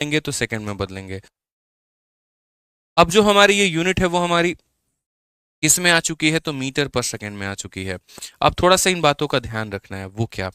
लेंगे तो सेकंड में बदलेंगे। अब जो हमारी ये यूनिट है वो हमारी किस में आ चुकी है, तो मीटर पर सेकंड में आ चुकी है। अब थोड़ा सा इन बातों का ध्यान रखना है, वो क्या?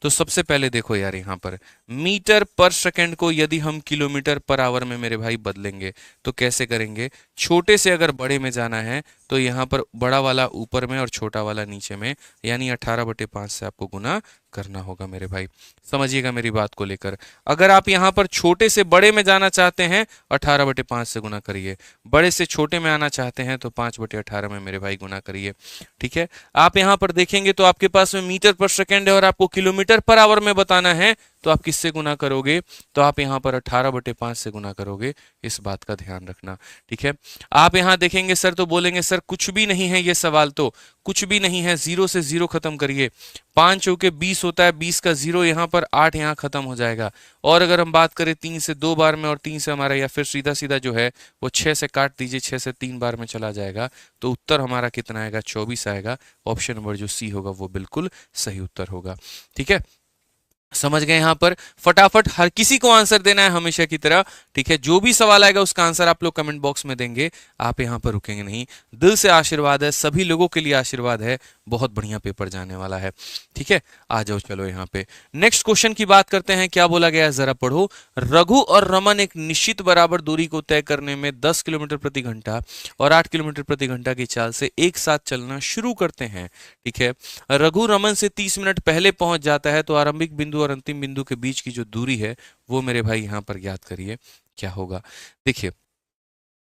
तो सबसे पहले देखो यार, यहाँ पर मीटर पर सेकंड को यदि हम किलोमीटर पर आवर में मेरे भाई बदलेंगे तो कैसे करेंगे? छोटे से अगर बड़े में जाना है तो यहाँ पर बड़ा वाला ऊपर में और छोटा वाला नीचे में, यानी 18/5 से आपको गुना करना होगा मेरे भाई। समझिएगा मेरी बात को लेकर। अगर आप यहाँ पर छोटे से बड़े में जाना चाहते हैं, 18/5 से गुना करिए। बड़े से छोटे में आना चाहते हैं तो 5/18 में मेरे भाई गुना करिए। ठीक है, आप यहाँ पर देखेंगे तो आपके पास में मीटर पर सेकेंड है और आपको किलोमीटर पर आवर में बताना है, तो आप किससे गुना करोगे? तो आप यहाँ पर 18/5 से गुना करोगे। इस बात का ध्यान रखना। ठीक है, आप यहाँ देखेंगे सर तो बोलेंगे सर कुछ भी नहीं है ये सवाल, तो कुछ भी नहीं है, जीरो से जीरो खत्म करिए। 5 चौके 20 होता है, 20 का जीरो यहाँ पर, 8 यहाँ खत्म हो जाएगा। और अगर हम बात करें 3 से 2 बार में और 3 से हमारा, या फिर सीधा सीधा जो है वो 6 से काट दीजिए, 6 से 3 बार में चला जाएगा, तो उत्तर हमारा कितना आएगा? 24 आएगा। ऑप्शन नंबर जो सी होगा वो बिल्कुल सही उत्तर होगा। ठीक है, समझ गए? यहां पर फटाफट हर किसी को आंसर देना है हमेशा की तरह। ठीक है, जो भी सवाल आएगा उसका आंसर आप लोग कमेंट बॉक्स में देंगे, आप यहां पर रुकेंगे नहीं। दिल से आशीर्वाद है, सभी लोगों के लिए आशीर्वाद है, बहुत बढ़िया पेपर जाने वाला है। ठीक है, आ जाओ चलो यहाँ पे नेक्स्ट क्वेश्चन की बात करते हैं। क्या बोला गया है जरा पढ़ो। रघु और रमन एक निश्चित बराबर दूरी को तय करने में 10 किलोमीटर प्रति घंटा और 8 किलोमीटर प्रति घंटा की चाल से एक साथ चलना शुरू करते हैं। ठीक है, रघु रमन से 30 मिनट पहले पहुंच जाता है, तो आरंभिक बिंदु और अंतिम बिंदु के बीच की जो दूरी है वो मेरे भाई यहां पर ज्ञात करिए। क्या होगा? देखिए,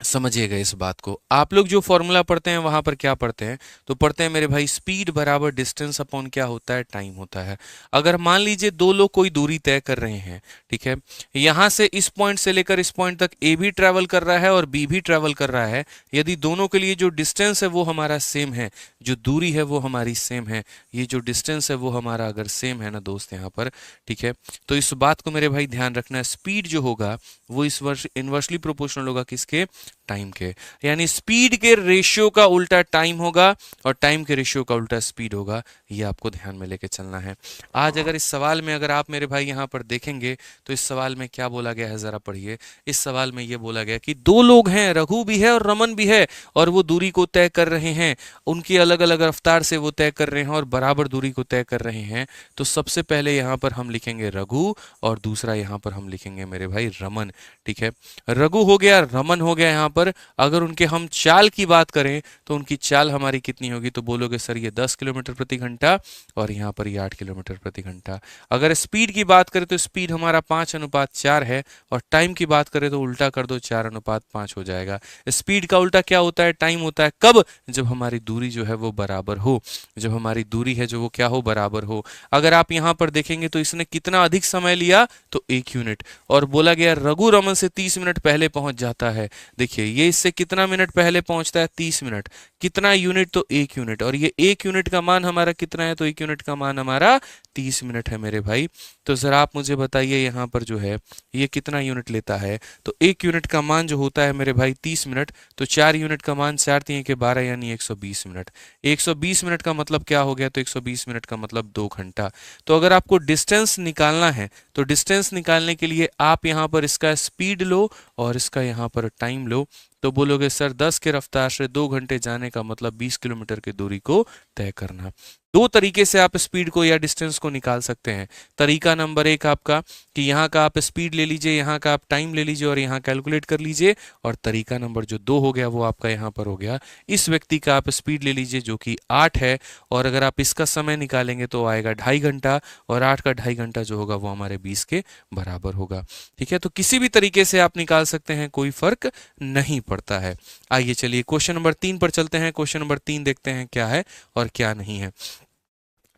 समझिएगा इस बात को। आप लोग जो फॉर्मूला पढ़ते हैं वहां पर क्या पढ़ते हैं? तो पढ़ते हैं मेरे भाई स्पीड बराबर डिस्टेंस अपॉन क्या होता है? टाइम होता है। अगर मान लीजिए दो लोग कोई दूरी तय कर रहे हैं, ठीक है, यहां से इस पॉइंट से लेकर इस पॉइंट तक ए भी ट्रैवल कर रहा है और बी भी ट्रैवल कर रहा है, यदि दोनों के लिए जो डिस्टेंस है वो हमारा सेम है, जो दूरी है वो हमारी सेम है, ये जो डिस्टेंस है वो हमारा अगर सेम है ना दोस्त यहाँ पर, ठीक है, तो इस बात को मेरे भाई ध्यान रखना है। स्पीड जो होगा वो इस वर्ष इनवर्सली प्रोपोर्शनल होगा किसके? टाइम के। यानी स्पीड के रेशियो का उल्टा टाइम होगा और टाइम के रेशियो का उल्टा स्पीड होगा। ये आपको ध्यान में लेके चलना है। आज अगर इस सवाल में अगर आप मेरे भाई यहाँ पर देखेंगे तो इस सवाल में क्या बोला गया है जरा पढ़िए। इस सवाल में ये बोला गया कि दो लोग हैं, रघु भी है और रमन भी है, और वो दूरी को तय कर रहे हैं, उनकी अलग अलग रफ्तार से वो तय कर रहे हैं और बराबर दूरी को तय कर रहे हैं। तो सबसे पहले यहाँ पर हम लिखेंगे रघु और दूसरा यहाँ पर हम लिखेंगे मेरे भाई रमन। ठीक है, रघु हो गया, रमन हो गया। यहाँ पर अगर उनके हम चाल की बात करें तो उनकी चाल हमारी कितनी होगी? तो बोलोगे सर ये 10 किलोमीटर प्रति घंटा और यहाँ पर ये 8 किलोमीटर प्रति घंटा। अगर स्पीड की बात करें तो स्पीड हमारा 5:4 है और टाइम की बात करें तो उल्टा कर दो, 4:5 हो जाएगा। स्पीड का उल्टा क्या होता है? टाइम होता है। कब? जब हमारी दूरी जो है वो बराबर हो, जब हमारी दूरी है जो वो क्या हो? बराबर हो। अगर आप यहाँ पर देखेंगे तो इसने कितना अधिक समय लिया? तो 1 यूनिट। और बोला गया रघु रमन से 30 मिनट पहले पहुंच जाता है। देखिए ये इससे कितना मिनट पहले पहुंचता है? 30 मिनट। कितना यूनिट? तो 1 यूनिट। और ये 1 यूनिट का मान हमारा कितना है? तो 1 यूनिट का मान हमारा 30 मिनट है मेरे भाई। तो जरा आप मुझे बताइए यहाँ पर जो है ये कितना यूनिट लेता है? तो 1 यूनिट का मान जो होता है मेरे भाई 30 मिनट, तो 4 यूनिट का मान 4 3 के 12 यानी 120 मिनट। 120 मिनट का मतलब क्या हो गया? तो 120 मिनट का मतलब 2 घंटा। तो अगर आपको डिस्टेंस निकालना है तो डिस्टेंस निकालने के लिए आप यहाँ पर इसका स्पीड लो और इसका यहाँ पर टाइम लो। तो बोलोगे सर 10 के रफ्तार से 2 घंटे जाने का मतलब 20 किलोमीटर की दूरी को तय करना। दो तरीके से आप स्पीड को या डिस्टेंस को निकाल सकते हैं। तरीका नंबर 1 आपका कि यहाँ का आप स्पीड ले लीजिए, यहाँ का आप टाइम ले लीजिए और यहाँ कैलकुलेट कर लीजिए। और तरीका नंबर जो 2 हो गया वो आपका यहाँ पर हो गया, इस व्यक्ति का आप स्पीड ले लीजिए जो कि 8 है, और अगर आप इसका समय निकालेंगे तो आएगा 2.5 घंटा, और 8 का 2.5 घंटा जो होगा वो हमारे 20 के बराबर होगा। ठीक है, तो किसी भी तरीके से आप निकाल सकते हैं, कोई फर्क नहीं पड़ता है। आइए चलिए क्वेश्चन नंबर 3 पर चलते हैं। क्वेश्चन नंबर 3 देखते हैं क्या है और क्या नहीं है।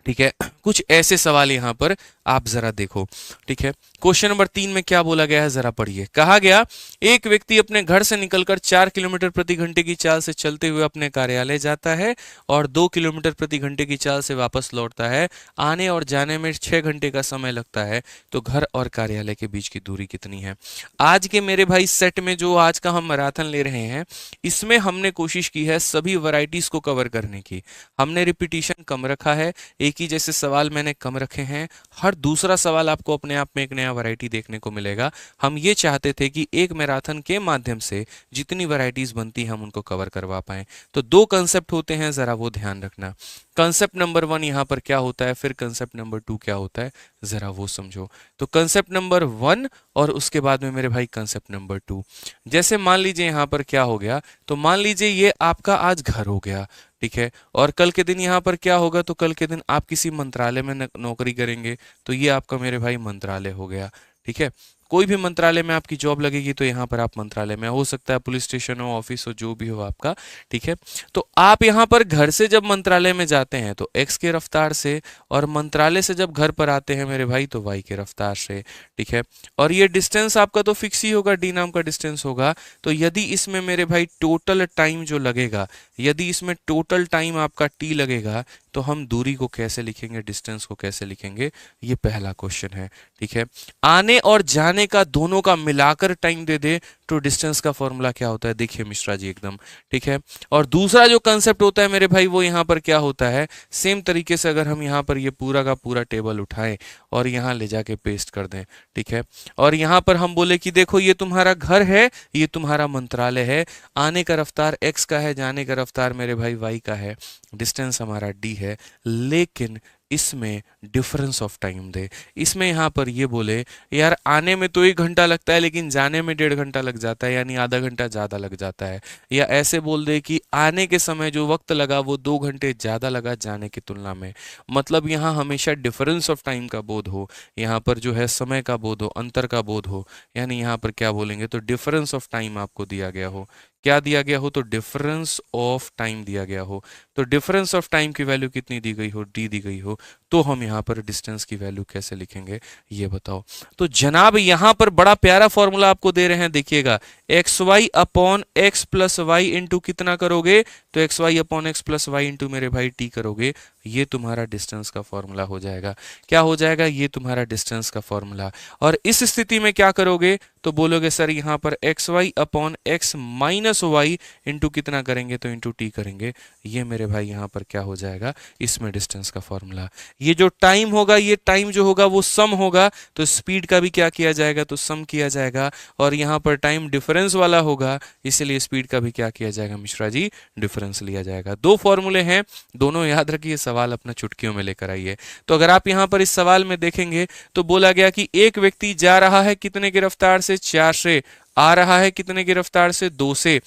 ठीक है, कुछ ऐसे सवाल यहां पर आप जरा देखो। ठीक है, क्वेश्चन नंबर 3 में क्या बोला गया है जरा पढ़िए। कहा गया एक व्यक्ति अपने घर से निकलकर 4 किलोमीटर प्रति घंटे की चाल से चलते हुए अपने कार्यालय जाता है और 2 किलोमीटर प्रति घंटे की चाल से वापस लौटता है। आने और जाने में 6 घंटे का समय लगता है, तो घर और कार्यालय के बीच की दूरी कितनी है? आज के मेरे भाई सेट में जो आज का हम मैराथन ले रहे हैं, इसमें हमने कोशिश की है सभी वैरायटीज को कवर करने की। हमने रिपीटिशन कम रखा है, एक ही जैसे सवाल मैंने कम रखे हैं, हर दूसरा सवाल आपको अपने आप में एक नया नया वैरायटी देखने को मिलेगा। हम ये चाहते थे कि एक मैराथन के माध्यम से जितनी वैरायटीज बनती हैं हम उनको कवर करवा पाएं। तो दो कंसेप्ट होते हैं, जरा वो ध्यान रखना। कंसेप्ट नंबर 1 यहाँ पर क्या होता है, फिर कंसेप्ट नंबर 2 क्या होता है, जरा वो समझो। तो कंसेप्ट नंबर 1 और उसके बाद में मेरे भाई कंसेप्ट नंबर 2। जैसे मान लीजिए यहाँ पर क्या हो गया, तो मान लीजिए ये आपका आज घर हो गया, ठीक है, और कल के दिन यहाँ पर क्या होगा, तो कल के दिन आप किसी मंत्रालय में नौकरी करेंगे, तो ये आपका मेरे भाई मंत्रालय हो गया, ठीक है। कोई भी मंत्रालय में आपकी जॉब लगेगी तो यहाँ पर आप मंत्रालय में, हो सकता है पुलिस स्टेशन हो, ऑफिस हो, जो भी हो आपका, ठीक है। तो आप यहाँ पर घर से जब मंत्रालय में जाते हैं तो x के रफ्तार से, और मंत्रालय से जब घर पर आते हैं मेरे भाई तो y के रफ्तार से, ठीक है। और ये डिस्टेंस आपका तो फिक्स ही होगा, d नाम का डिस्टेंस होगा। तो यदि इसमें मेरे भाई टोटल टाइम जो लगेगा, यदि इसमें टोटल टाइम आपका t लगेगा, तो हम दूरी को कैसे लिखेंगे, डिस्टेंस को कैसे लिखेंगे, ये पहला क्वेश्चन है, ठीक है। आने और जाने का दोनों का मिलाकर टाइम दे दे तो डिस्टेंस का फॉर्मूला क्या होता है, देखिए मिश्रा जी एकदम, ठीक है। और दूसरा जो कंसेप्ट होता है मेरे भाई वो यहाँ पर क्या होता है, सेम तरीके से अगर हम यहाँ पर ये पूरा का पूरा टेबल उठाएं और यहाँ ले जाके पेस्ट कर दें, ठीक है, और यहाँ पर हम बोले कि देखो ये तुम्हारा घर है, ये तुम्हारा मंत्रालय है, आने का रफ्तार x का है, जाने का रफ्तार मेरे भाई y का है, डिस्टेंस हमारा d है, लेकिन इसमें डिफरेंस ऑफ टाइम दे। इसमें यहाँ पर ये बोले यार आने में तो 1 घंटा लगता है लेकिन जाने में 1.5 घंटा लग जाता है, यानी आधा घंटा ज़्यादा लग जाता है। या ऐसे बोल दे कि आने के समय जो वक्त लगा वो 2 घंटे ज़्यादा लगा जाने की तुलना में। मतलब यहाँ हमेशा डिफरेंस ऑफ टाइम का बोध हो, यहाँ पर जो है समय का बोध हो, अंतर का बोध हो, यानी यहाँ पर क्या बोलेंगे, तो डिफरेंस ऑफ टाइम आपको दिया गया हो। क्या दिया गया हो, तो डिफरेंस ऑफ टाइम दिया गया हो। तो डिफरेंस ऑफ टाइम की वैल्यू कितनी दी गई हो, डी दी गई हो, तो हम यहाँ पर डिस्टेंस की वैल्यू कैसे लिखेंगे ये बताओ। तो जनाब यहाँ पर बड़ा प्यारा फॉर्मूला आपको दे रहे हैं, देखिएगा, x y upon x plus y into कितना करोगे, तो x y upon x plus y into मेरे भाई टी करोगे, ये तुम्हारा डिस्टेंस का फॉर्मूला हो जाएगा। क्या हो जाएगा, ये तुम्हारा डिस्टेंस का फॉर्मूला। और इस स्थिति में क्या करोगे, तो बोलोगे सर यहाँ पर x y upon x minus y into कितना करेंगे, तो इंटू टी करेंगे, ये मेरे भाई यहाँ पर क्या हो जाएगा, इसमें डिस्टेंस का फॉर्मूला। ये जो टाइम होगा, ये टाइम जो होगा वो सम होगा, तो स्पीड का भी क्या किया जाएगा, तो सम किया जाएगा। और यहाँ पर टाइम डिफरेंस वाला होगा, इसलिए स्पीड का भी क्या किया जाएगा मिश्रा जी, डिफरेंस लिया जाएगा। दो फॉर्मूले हैं, दोनों याद रखिए, सवाल अपना चुटकियों में लेकर आइए। तो अगर आप यहाँ पर इस सवाल में देखेंगे तो बोला गया कि एक व्यक्ति जा रहा है कितने की रफ्तार से, 4 से, आ रहा है कितने की रफ्तार से, 2 से,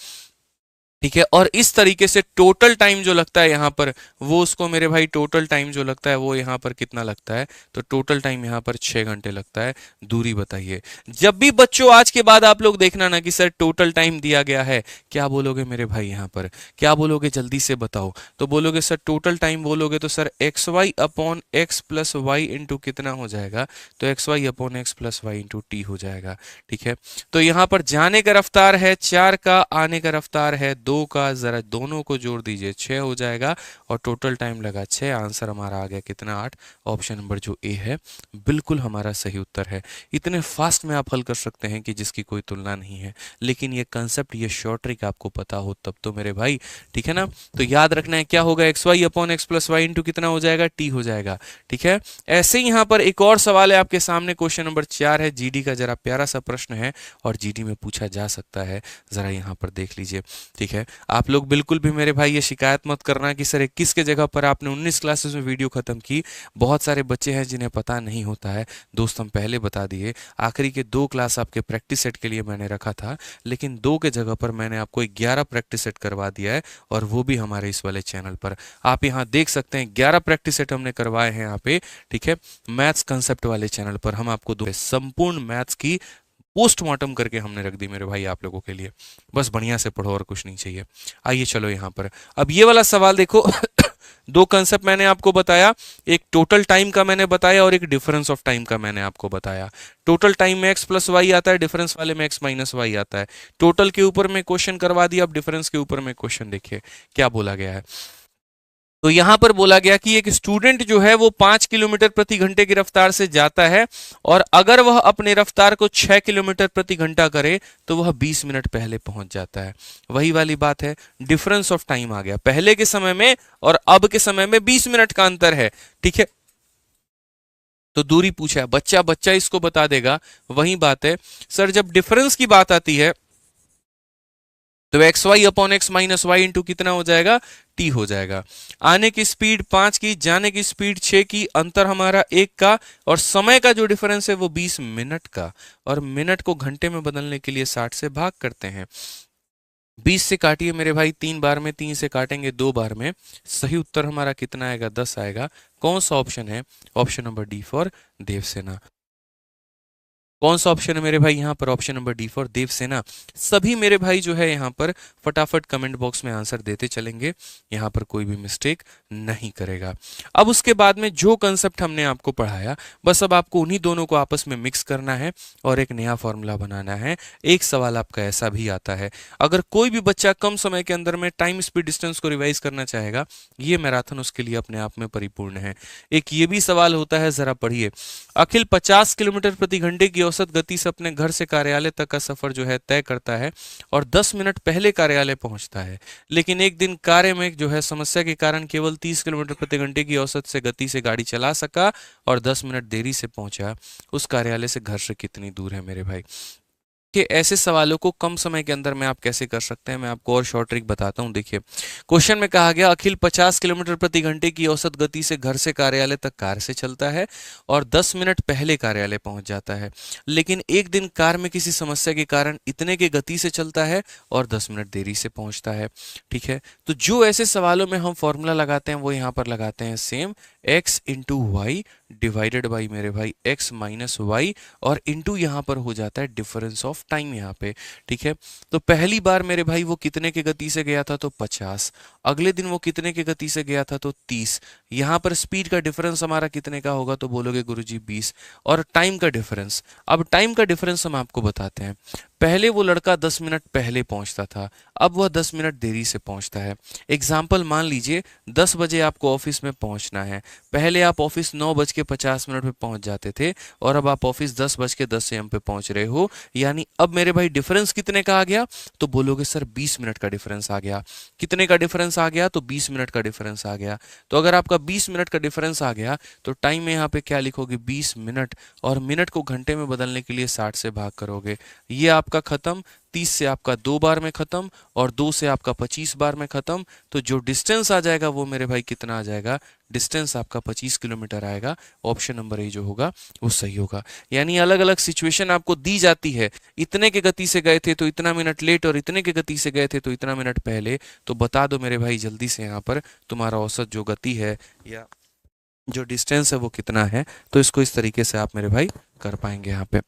ठीक है। और इस तरीके से टोटल टाइम जो लगता है यहाँ पर, वो उसको मेरे भाई टोटल टाइम जो लगता है वो यहाँ पर कितना लगता है, तो टोटल टाइम यहाँ पर 6 घंटे लगता है। दूरी बताइए। जब भी बच्चों आज के बाद आप लोग देखना ना कि सर टोटल टाइम दिया गया है, क्या बोलोगे मेरे भाई, यहाँ पर क्या बोलोगे, जल्दी से बताओ। तो बोलोगे सर टोटल टाइम, बोलोगे तो sir x y upon x plus y into कितना हो जाएगा, तो x y upon x plus y into t हो जाएगा, ठीक है। तो यहाँ पर जाने का रफ्तार है 4 का, आने का रफ्तार है 2 का, जरा दोनों को जोड़ दीजिए 6 हो जाएगा, और टोटल टाइम लगा 6। आंसर हमारा आ गया कितना, 8। ऑप्शन नंबर जो ए है बिल्कुल हमारा सही उत्तर है। इतने फास्ट में आप हल कर सकते हैं कि जिसकी कोई तुलना नहीं है, लेकिन ये कंसेप्ट, ये शॉर्ट ट्रिक आपको पता हो तब तो मेरे भाई, ठीक है ना। तो याद रखना है क्या होगा, x y upon x plus y into कितना हो जाएगा, टी हो जाएगा, ठीक है। ऐसे ही यहाँ पर एक और सवाल है आपके सामने, क्वेश्चन नंबर 4 है जीडी का, जरा प्यारा सा प्रश्न है और जीडी में पूछा जा सकता है, जरा यहाँ पर देख लीजिए, ठीक है। आप लोग बिल्कुल भी मेरे भाई ये शिकायत मत करना कि सर 21 के जगह पर आपने 19 क्लासेस में वीडियो खत्म की। बहुत सारे बच्चे हैं जिन्हें पता नहीं होता है दोस्त, हम पहले बता दिए। आखिरी के 2 क्लास आपके प्रैक्टिस सेट के लिए मैंने रखा था, लेकिन 2 के जगह पर मैंने आपको 11 प्रैक्टिस सेट करवा दिया है, और वो भी हमारे इस वाले चैनल पर। आप यहाँ देख सकते हैं 11 प्रैक्टिस सेट हमने करवाए हैं यहाँ पे, ठीक है, मैथ्स कंसेप्ट वाले चैनल पर। हम आपको संपूर्ण मैथ्स की पोस्टमार्टम करके हमने रख दी मेरे भाई आप लोगों के लिए। बस बढ़िया से पढ़ो और कुछ नहीं चाहिए। आइए चलो यहाँ पर अब ये वाला सवाल देखो। 2 कंसेप्ट मैंने आपको बताया, एक टोटल टाइम का मैंने बताया और एक डिफरेंस ऑफ टाइम का मैंने आपको बताया। टोटल टाइम में एक्स प्लस वाई आता है, डिफरेंस वाले में एक्स माइनस वाई आता है। टोटल के ऊपर में क्वेश्चन करवा दिया, अब डिफरेंस के ऊपर में क्वेश्चन देखिए क्या बोला गया है। तो यहां पर बोला गया कि एक स्टूडेंट जो है वो 5 किलोमीटर प्रति घंटे की रफ्तार से जाता है, और अगर वह अपने रफ्तार को 6 किलोमीटर प्रति घंटा करे तो वह 20 मिनट पहले पहुंच जाता है। वही वाली बात है, डिफरेंस ऑफ टाइम आ गया, पहले के समय में और अब के समय में 20 मिनट का अंतर है, ठीक है। तो दूरी पूछा है, बच्चा बच्चा इसको बता देगा। वही बात है सर, जब डिफरेंस की बात आती है तो x y upon x minus y into कितना हो जाएगा, टी हो जाएगा। आने की स्पीड 5 की, जाने की स्पीड 6 की, अंतर हमारा 1 का, और समय का जो डिफरेंस है वो 20 मिनट का, और मिनट को घंटे में बदलने के लिए 60 से भाग करते हैं। 20 से काटिए मेरे भाई 3 बार में, 3 से काटेंगे 2 बार में, सही उत्तर हमारा कितना आएगा, 10 आएगा। कौन सा ऑप्शन है, option number D for Devsena. कौन सा ऑप्शन है मेरे भाई यहाँ पर, option number D for Devsena. सभी मेरे भाई जो है यहाँ पर फटाफट कमेंट बॉक्स में आंसर देते चलेंगे, यहाँ पर कोई भी मिस्टेक नहीं करेगा। अब उसके बाद में जो कंसेप्ट हमने आपको पढ़ाया, बस अब आपको उन्हीं दोनों को आपस में मिक्स करना है और एक नया फॉर्मूला बनाना है। एक सवाल आपका ऐसा भी आता है, अगर कोई भी बच्चा कम समय के अंदर में टाइम स्पीड डिस्टेंस को रिवाइज करना चाहेगा, ये मैराथन उसके लिए अपने आप में परिपूर्ण है। एक ये भी सवाल होता है, जरा पढ़िए। अखिल 50 किलोमीटर प्रति घंटे की औसत गति से अपने घर से कार्यालय तक का सफर जो है तय करता है और 10 मिनट पहले कार्यालय पहुंचता है, लेकिन एक दिन कार्य में जो है समस्या के कारण केवल 30 किलोमीटर प्रति घंटे की औसत से गति से गाड़ी चला सका और 10 मिनट देरी से पहुंचा। उस कार्यालय से घर से कितनी दूर है मेरे भाई। कि ऐसे सवालों को कम समय के अंदर में आप कैसे कर सकते हैं, मैं आपको और शॉर्ट ट्रिक बताता हूं। देखिए, क्वेश्चन में कहा गया अखिल 50 किलोमीटर प्रति घंटे की औसत गति से घर से कार्यालय तक कार से चलता है और 10 मिनट पहले कार्यालय पहुंच जाता है, लेकिन एक दिन कार में किसी समस्या के कारण इतने की गति से चलता है और 10 मिनट देरी से पहुंचता है। ठीक है, तो जो ऐसे सवालों में हम फॉर्मूला लगाते हैं वो यहाँ पर लगाते हैं same, x into y divided by मेरे भाई x माइनस वाई, और इंटू यहाँ पर हो जाता है डिफरेंस ऑफ टाइम यहाँ पे। ठीक है, तो पहली बार मेरे भाई वो कितने के गति से गया था, तो 50। अगले दिन वो कितने के गति से गया था, तो 30। यहाँ पर स्पीड का डिफरेंस हमारा कितने का होगा, तो बोलोगे गुरुजी 20। और टाइम का डिफरेंस, अब टाइम का डिफरेंस हम आपको बताते हैं। पहले वो लड़का 10 मिनट पहले पहुंचता था, अब वह 10 मिनट देरी से पहुंचता है। एग्जाम्पल मान लीजिए 10 बजे आपको ऑफिस में पहुंचना है, पहले आप ऑफिस 9:50 पे पहुंच जाते थे और अब आप ऑफिस 10:10 AM पे पहुंच रहे हो, यानी अब मेरे भाई डिफरेंस कितने का आ गया, तो बोलोगे सर 20 मिनट का डिफरेंस आ गया। कितने का डिफरेंस आ गया, तो 20 मिनट का डिफरेंस आ गया। तो अगर आपका 20 मिनट का डिफरेंस आ गया तो टाइम में यहाँ पे क्या लिखोगे, 20 मिनट, और मिनट को घंटे में बदलने के लिए 60 से भाग करोगे। ये आपका खत्म, 30 से आपका 2 बार में खत्म और 2 से आपका 25 बार में खत्म। तो जो डिस्टेंस आ जाएगा वो मेरे भाई कितना आ जाएगा, डिस्टेंस आपका 25 किलोमीटर आएगा। ऑप्शन नंबर ए जो होगा वो सही होगा। यानी अलग अलग सिचुएशन आपको दी जाती है, इतने के गति से गए थे तो इतना मिनट लेट, और इतने के गति से गए थे तो इतना मिनट पहले, तो बता दो मेरे भाई जल्दी से यहाँ पर तुम्हारा औसत जो गति है या जो डिस्टेंस है वो कितना है। तो इसको इस तरीके से आप मेरे भाई कर पाएंगे यहाँ पे।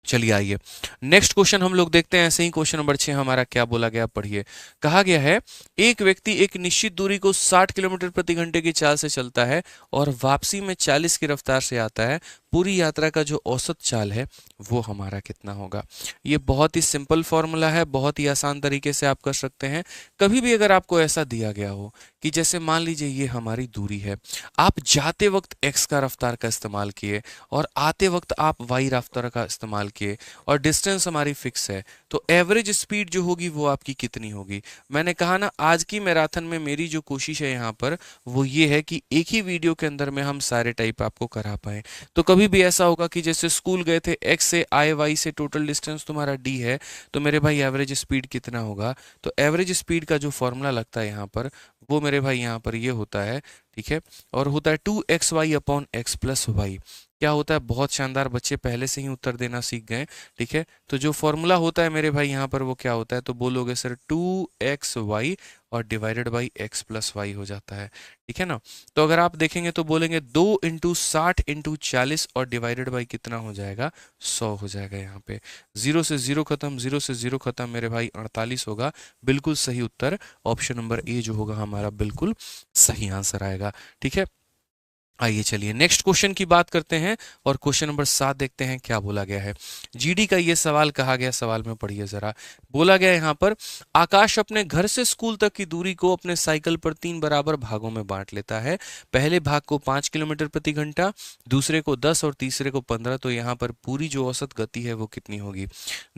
चलिए आइए नेक्स्ट क्वेश्चन हम लोग देखते हैं। ऐसे ही क्वेश्चन नंबर 6 हमारा क्या बोला गया, पढ़िए। कहा गया है एक व्यक्ति एक निश्चित दूरी को 60 किलोमीटर प्रति घंटे की चाल से चलता है और वापसी में 40 की रफ्तार से आता है। पूरी यात्रा का जो औसत चाल है वो हमारा कितना होगा। ये बहुत ही सिंपल फॉर्मूला है, बहुत ही आसान तरीके से आप कर सकते हैं। कभी भी अगर आपको ऐसा दिया गया हो कि जैसे मान लीजिए ये हमारी दूरी है, आप जाते वक्त x का रफ्तार का इस्तेमाल किए और आते वक्त आप y रफ्तार का इस्तेमाल किए और डिस्टेंस हमारी फिक्स है, तो एवरेज स्पीड जो होगी वो आपकी कितनी होगी। मैंने कहा ना, आज की मैराथन में मेरी जो कोशिश है यहाँ पर वो ये है कि एक ही वीडियो के अंदर में हम सारे टाइप आपको करा पाए। तो कभी भी ऐसा होगा कि जैसे स्कूल गए थे, x से i y से टोटल डिस्टेंस तुम्हारा d है, तो मेरे भाई एवरेज स्पीड कितना होगा, तो एवरेज स्पीड का जो फॉर्मूला लगता है यहाँ पर वो मेरे भाई यहाँ पर ये होता है। ठीक है, और होता है 2xy upon x plus Y. क्या होता है, बहुत शानदार, बच्चे पहले से ही उत्तर देना सीख गए। ठीक है, तो जो फॉर्मूला होता है मेरे भाई यहाँ पर वो क्या होता है, तो बोलोगे सर 2xy और divided by x plus y हो जाता है। ठीक है ना, तो अगर आप देखेंगे तो बोलेंगे 2 इंटू 60 इंटू 40 और डिवाइडेड बाई कितना हो जाएगा, 100 हो जाएगा। यहाँ पे 0 से 0 खत्म, 0 से 0 खत्म, मेरे भाई 48 होगा। बिल्कुल सही उत्तर ऑप्शन नंबर ए जो होगा हमारा बिल्कुल सही आंसर आएगा। ठीक है, आइए चलिए नेक्स्ट क्वेश्चन की बात करते हैं और क्वेश्चन नंबर 7 देखते हैं क्या बोला गया है। जीडी का ये सवाल कहा गया, सवाल में पढ़िए जरा। बोला गया यहाँ पर आकाश अपने घर से स्कूल तक की दूरी को अपने साइकिल पर 3 बराबर भागों में बांट लेता है। पहले भाग को 5 किलोमीटर प्रति घंटा, दूसरे को 10 और तीसरे को 15। तो यहाँ पर पूरी जो औसत गति है वो कितनी होगी।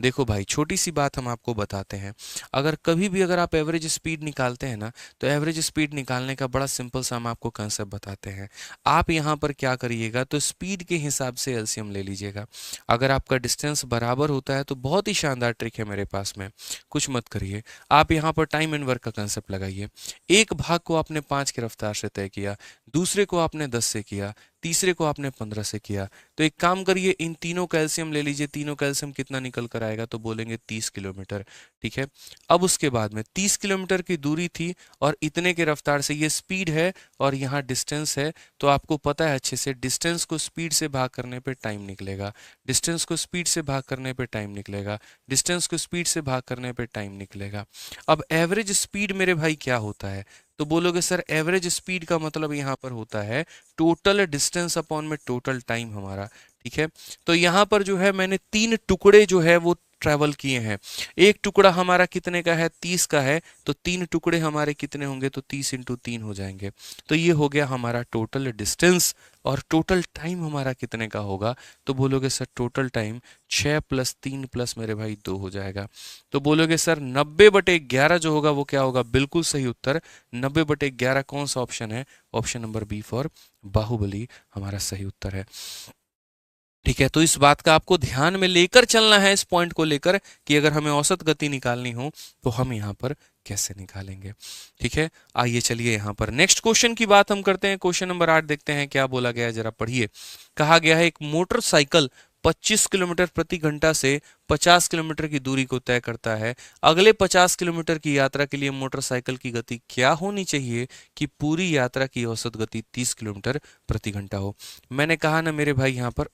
देखो भाई, छोटी सी बात हम आपको बताते हैं। अगर कभी भी अगर आप एवरेज स्पीड निकालते हैं ना, तो एवरेज स्पीड निकालने का बड़ा सिंपल सा हम आपको कंसेप्ट बताते हैं। आप यहाँ पर क्या करिएगा, तो स्पीड के हिसाब से एलसीएम ले लीजिएगा। अगर आपका डिस्टेंस बराबर होता है तो बहुत ही शानदार ट्रिक है मेरे पास में, कुछ मत करिए। आप यहाँ पर टाइम एंड वर्क का कंसेप्ट लगाइए। एक भाग को आपने 5 की रफ्तार से तय किया, दूसरे को आपने 10 से किया, तीसरे को आपने 15 से किया। तो एक काम करिए, इन तीनों कैल्शियम ले लीजिए। तीनों कैल्शियम कितना निकल कर आएगा, तो बोलेंगे 30 किलोमीटर। ठीक है, अब उसके बाद में 30 किलोमीटर की दूरी थी और इतने के रफ्तार से, ये स्पीड है और यहाँ डिस्टेंस है। तो आपको पता है अच्छे से, डिस्टेंस को स्पीड से भाग करने पे टाइम निकलेगा, डिस्टेंस को स्पीड से भाग करने पे टाइम निकलेगा, डिस्टेंस को स्पीड से भाग करने पे टाइम निकलेगा। अब एवरेज स्पीड मेरे भाई क्या होता है, तो बोलोगे सर एवरेज स्पीड का मतलब यहाँ पर होता है टोटल डिस्टेंस अपॉन में टोटल टाइम हमारा। ठीक है, तो यहाँ पर जो है मैंने 3 टुकड़े जो है वो ट्रैवल किए हैं। एक टुकड़ा हमारा कितने का है, 30 का है, तो 3 टुकड़े हमारे कितने होंगे, तो 30 इंटू 3 हो जाएंगे। तो ये हो गया हमारा टोटल डिस्टेंस। और टोटल टाइम हमारा कितने का होगा, तो बोलोगे सर टोटल टाइम 6 + 3 + मेरे भाई 2 हो जाएगा। तो बोलोगे सर 90/11 जो होगा वो क्या होगा, बिल्कुल सही उत्तर 90/11 कौन सा ऑप्शन है, option number B for Baahubali हमारा सही उत्तर है। ठीक है, तो इस बात का आपको ध्यान में लेकर चलना है, इस पॉइंट को लेकर कि अगर हमें औसत गति निकालनी हो तो हम यहाँ पर कैसे निकालेंगे। ठीक है, आइए चलिए यहाँ पर नेक्स्ट क्वेश्चन की बात हम करते हैं। क्वेश्चन नंबर 8 देखते हैं क्या बोला गया है, जरा पढ़िए। कहा गया है एक मोटरसाइकिल 25 किलोमीटर प्रति घंटा से 50 किलोमीटर की दूरी को तय करता है। अगले 50 किलोमीटर की यात्रा के लिए मोटरसाइकिल की गति क्या होनी चाहिए कि पूरी यात्रा की औसत गति 30 किलोमीटर प्रति घंटा हो। मैंने कहा ना मेरे भाई यहाँ पर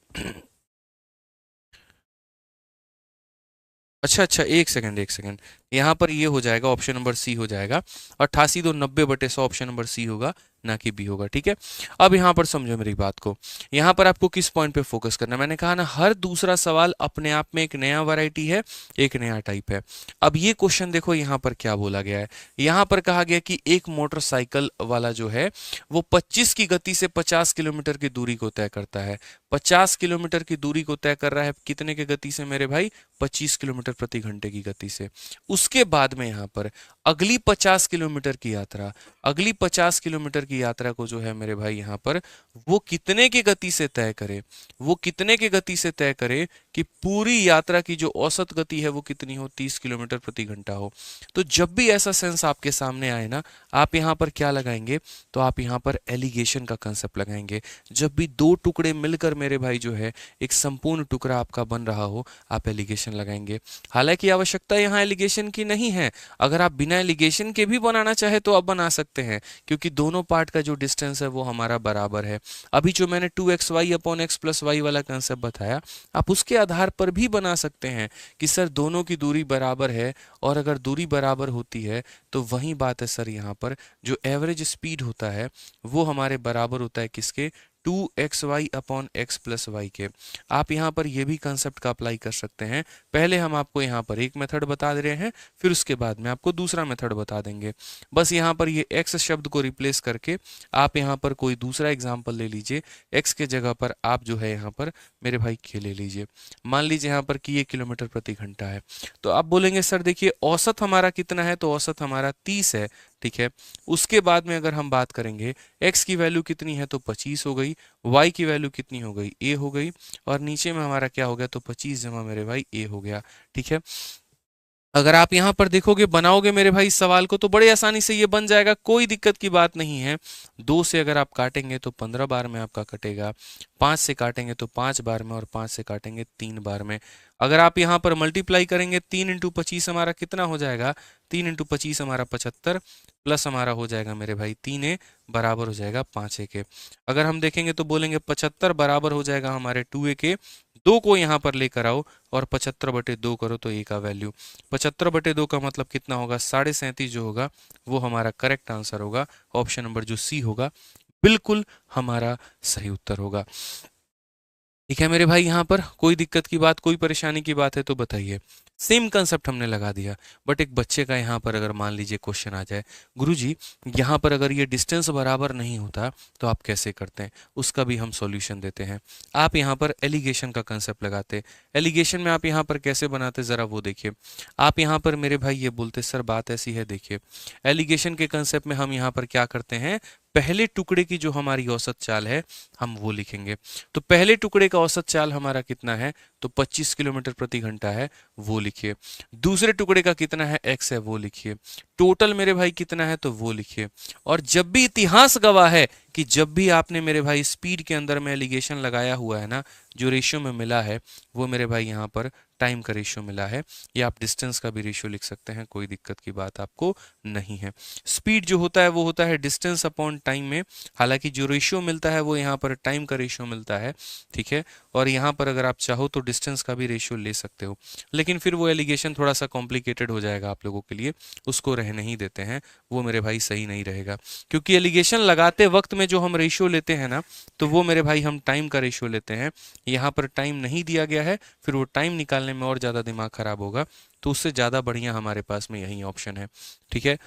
अच्छा अच्छा, एक सेकंड एक सेकंड, यहाँ पर ये हो जाएगा, ऑप्शन नंबर सी हो जाएगा। 88 2 90/100 ऑप्शन नंबर सी होगा, ना कि बी होगा। ठीक है, अब यहाँ पर समझो मेरी बात को। यहाँ पर आपको किस पॉइंट पे फोकस करना है, मैंने कहा ना हर दूसरा सवाल अपने आप में एक नया वैरायटी है, एक नया टाइप है। अब ये क्वेश्चन देखो यहाँ पर क्या बोला गया है। यहाँ पर कहा गया कि एक मोटरसाइकिल वाला जो है वो 25 की गति से 50 किलोमीटर की दूरी को तय करता है। 50 किलोमीटर की दूरी को तय कर रहा है कितने की गति से मेरे भाई, 25 किलोमीटर प्रति घंटे की गति से। उसके बाद में यहाँ पर अगली 50 किलोमीटर की यात्रा, अगली 50 किलोमीटर की यात्रा को जो है मेरे भाई यहाँ पर वो कितने की गति से तय करे, वो कितने की गति से तय करे कि पूरी यात्रा की जो औसत गति है वो कितनी हो, 30 किलोमीटर प्रति घंटा हो। तो जब भी ऐसा सेंस आपके सामने आए ना, आप यहाँ पर क्या लगाएंगे, तो आप यहाँ पर एलिगेशन का कंसेप्ट लगाएंगे। जब भी 2 टुकड़े मिलकर मेरे भाई जो है एक संपूर्ण टुकड़ा आपका बन रहा हो, आप एलिगेशन लगाएंगे। हालांकि आवश्यकता यहाँ एलिगेशन की नहीं है, अगर आप बिना एलिगेशन के भी बनाना चाहे तो आप बना सकते हैं, क्योंकि दोनों पार्ट का जो डिस्टेंस है वो हमारा बराबर है। अभी जो मैंने 2xy/x + y वाला कंसेप्ट बताया, आप उसके आधार पर भी बना सकते हैं कि सर दोनों की दूरी बराबर है, और अगर दूरी बराबर होती है तो वही बात है सर, यहाँ पर जो एवरेज स्पीड होता है वो हमारे बराबर होता है किसके, 2xy/x + y के। आप यहाँ पर ये भी कंसेप्ट का अप्लाई कर सकते हैं। पहले हम आपको यहाँ पर एक मेथड बता दे रहे हैं, फिर उसके बाद में आपको दूसरा मेथड बता देंगे। बस यहाँ पर ये x शब्द को रिप्लेस करके आप यहाँ पर कोई दूसरा एग्जाम्पल ले लीजिए। x के जगह पर आप जो है यहाँ पर मेरे भाई k ले लीजिए। मान लीजिए यहाँ पर कि ये किलोमीटर प्रति घंटा है, तो आप बोलेंगे सर देखिए औसत हमारा कितना है, तो औसत हमारा 30 है। ठीक है, उसके बाद में अगर हम बात करेंगे x की वैल्यू कितनी है, तो 25 हो गई, y की वैल्यू कितनी हो गई, a हो गई, और नीचे में हमारा क्या हो गया, तो 25 जमा मेरे भाई a हो गया। ठीक है, अगर आप यहाँ पर देखोगे, बनाओगे मेरे भाई सवाल को, तो बड़े आसानी से ये बन जाएगा, कोई दिक्कत की बात नहीं है। 2 से अगर आप काटेंगे तो 15 बार में आपका कटेगा, 5 से काटेंगे तो 5 बार में, और 5 से काटेंगे 3 बार में। अगर आप यहाँ पर मल्टीप्लाई करेंगे, 3 × 25 हमारा कितना हो जाएगा, 3 × 25 हमारा 75, प्लस हमारा हो जाएगा मेरे भाई 3a बराबर हो जाएगा 5a के। अगर हम देखेंगे तो बोलेंगे 75 बराबर हो जाएगा हमारे 2a के। 2 को यहाँ पर लेकर आओ और 75/2 करो तो a का वैल्यू 75/2 का मतलब कितना होगा, 37.5 जो होगा वो हमारा करेक्ट आंसर होगा। ऑप्शन नंबर जो सी होगा बिल्कुल हमारा सही उत्तर होगा। ठीक है मेरे भाई, यहाँ पर कोई दिक्कत की बात, कोई परेशानी की बात है तो बताइए। सेम कंसेप्ट हमने लगा दिया, बट एक बच्चे का यहाँ पर अगर मान लीजिए क्वेश्चन आ जाए, गुरुजी यहाँ पर अगर ये डिस्टेंस बराबर नहीं होता तो आप कैसे करते हैं, उसका भी हम सॉल्यूशन देते हैं। आप यहाँ पर एलिगेशन का कंसेप्ट लगाते, एलिगेशन में आप यहाँ पर कैसे बनाते ज़रा वो देखिए। आप यहाँ पर मेरे भाई ये बोलते सर बात ऐसी है, देखिए एलिगेशन के कंसेप्ट में हम यहाँ पर क्या करते हैं, पहले टुकड़े की जो हमारी औसत चाल है हम वो लिखेंगे। तो पहले टुकड़े का औसत चाल हमारा कितना है, तो 25 किलोमीटर प्रति घंटा है, वो लिखिए। दूसरे टुकड़े का कितना है, x है, वो लिखिए। टोटल मेरे भाई कितना है, तो वो लिखिए। और जब भी इतिहास गवाह है कि जब भी आपने मेरे भाई स्पीड के अंदर में एलिगेशन लगाया हुआ है ना, जो रेशियो में मिला है वो मेरे भाई यहाँ पर टाइम का रेशियो मिला है, या आप डिस्टेंस का भी रेशियो लिख सकते हैं, कोई दिक्कत की बात आपको नहीं है। स्पीड जो होता है वो होता है डिस्टेंस अपॉन टाइम में, हालांकि जो रेशियो मिलता है वो यहाँ पर टाइम का रेशियो मिलता है, ठीक है। और यहाँ पर अगर आप चाहो तो डिस्टेंस का भी रेशियो ले सकते हो, लेकिन फिर वो एलिगेशन थोड़ा सा कॉम्प्लिकेटेड हो जाएगा आप लोगों के लिए, उसको रहने ही देते हैं, वो मेरे भाई सही नहीं रहेगा। क्योंकि एलिगेशन लगाते वक्त में जो हम रेशियो लेते हैं ना, तो वो मेरे भाई हम टाइम का रेशियो लेते हैं। यहाँ पर टाइम नहीं दिया गया है, फिर वो टाइम निकालने में और ज़्यादा दिमाग खराब होगा, तो उससे ज़्यादा बढ़िया हमारे पास में यही ऑप्शन है, ठीक है।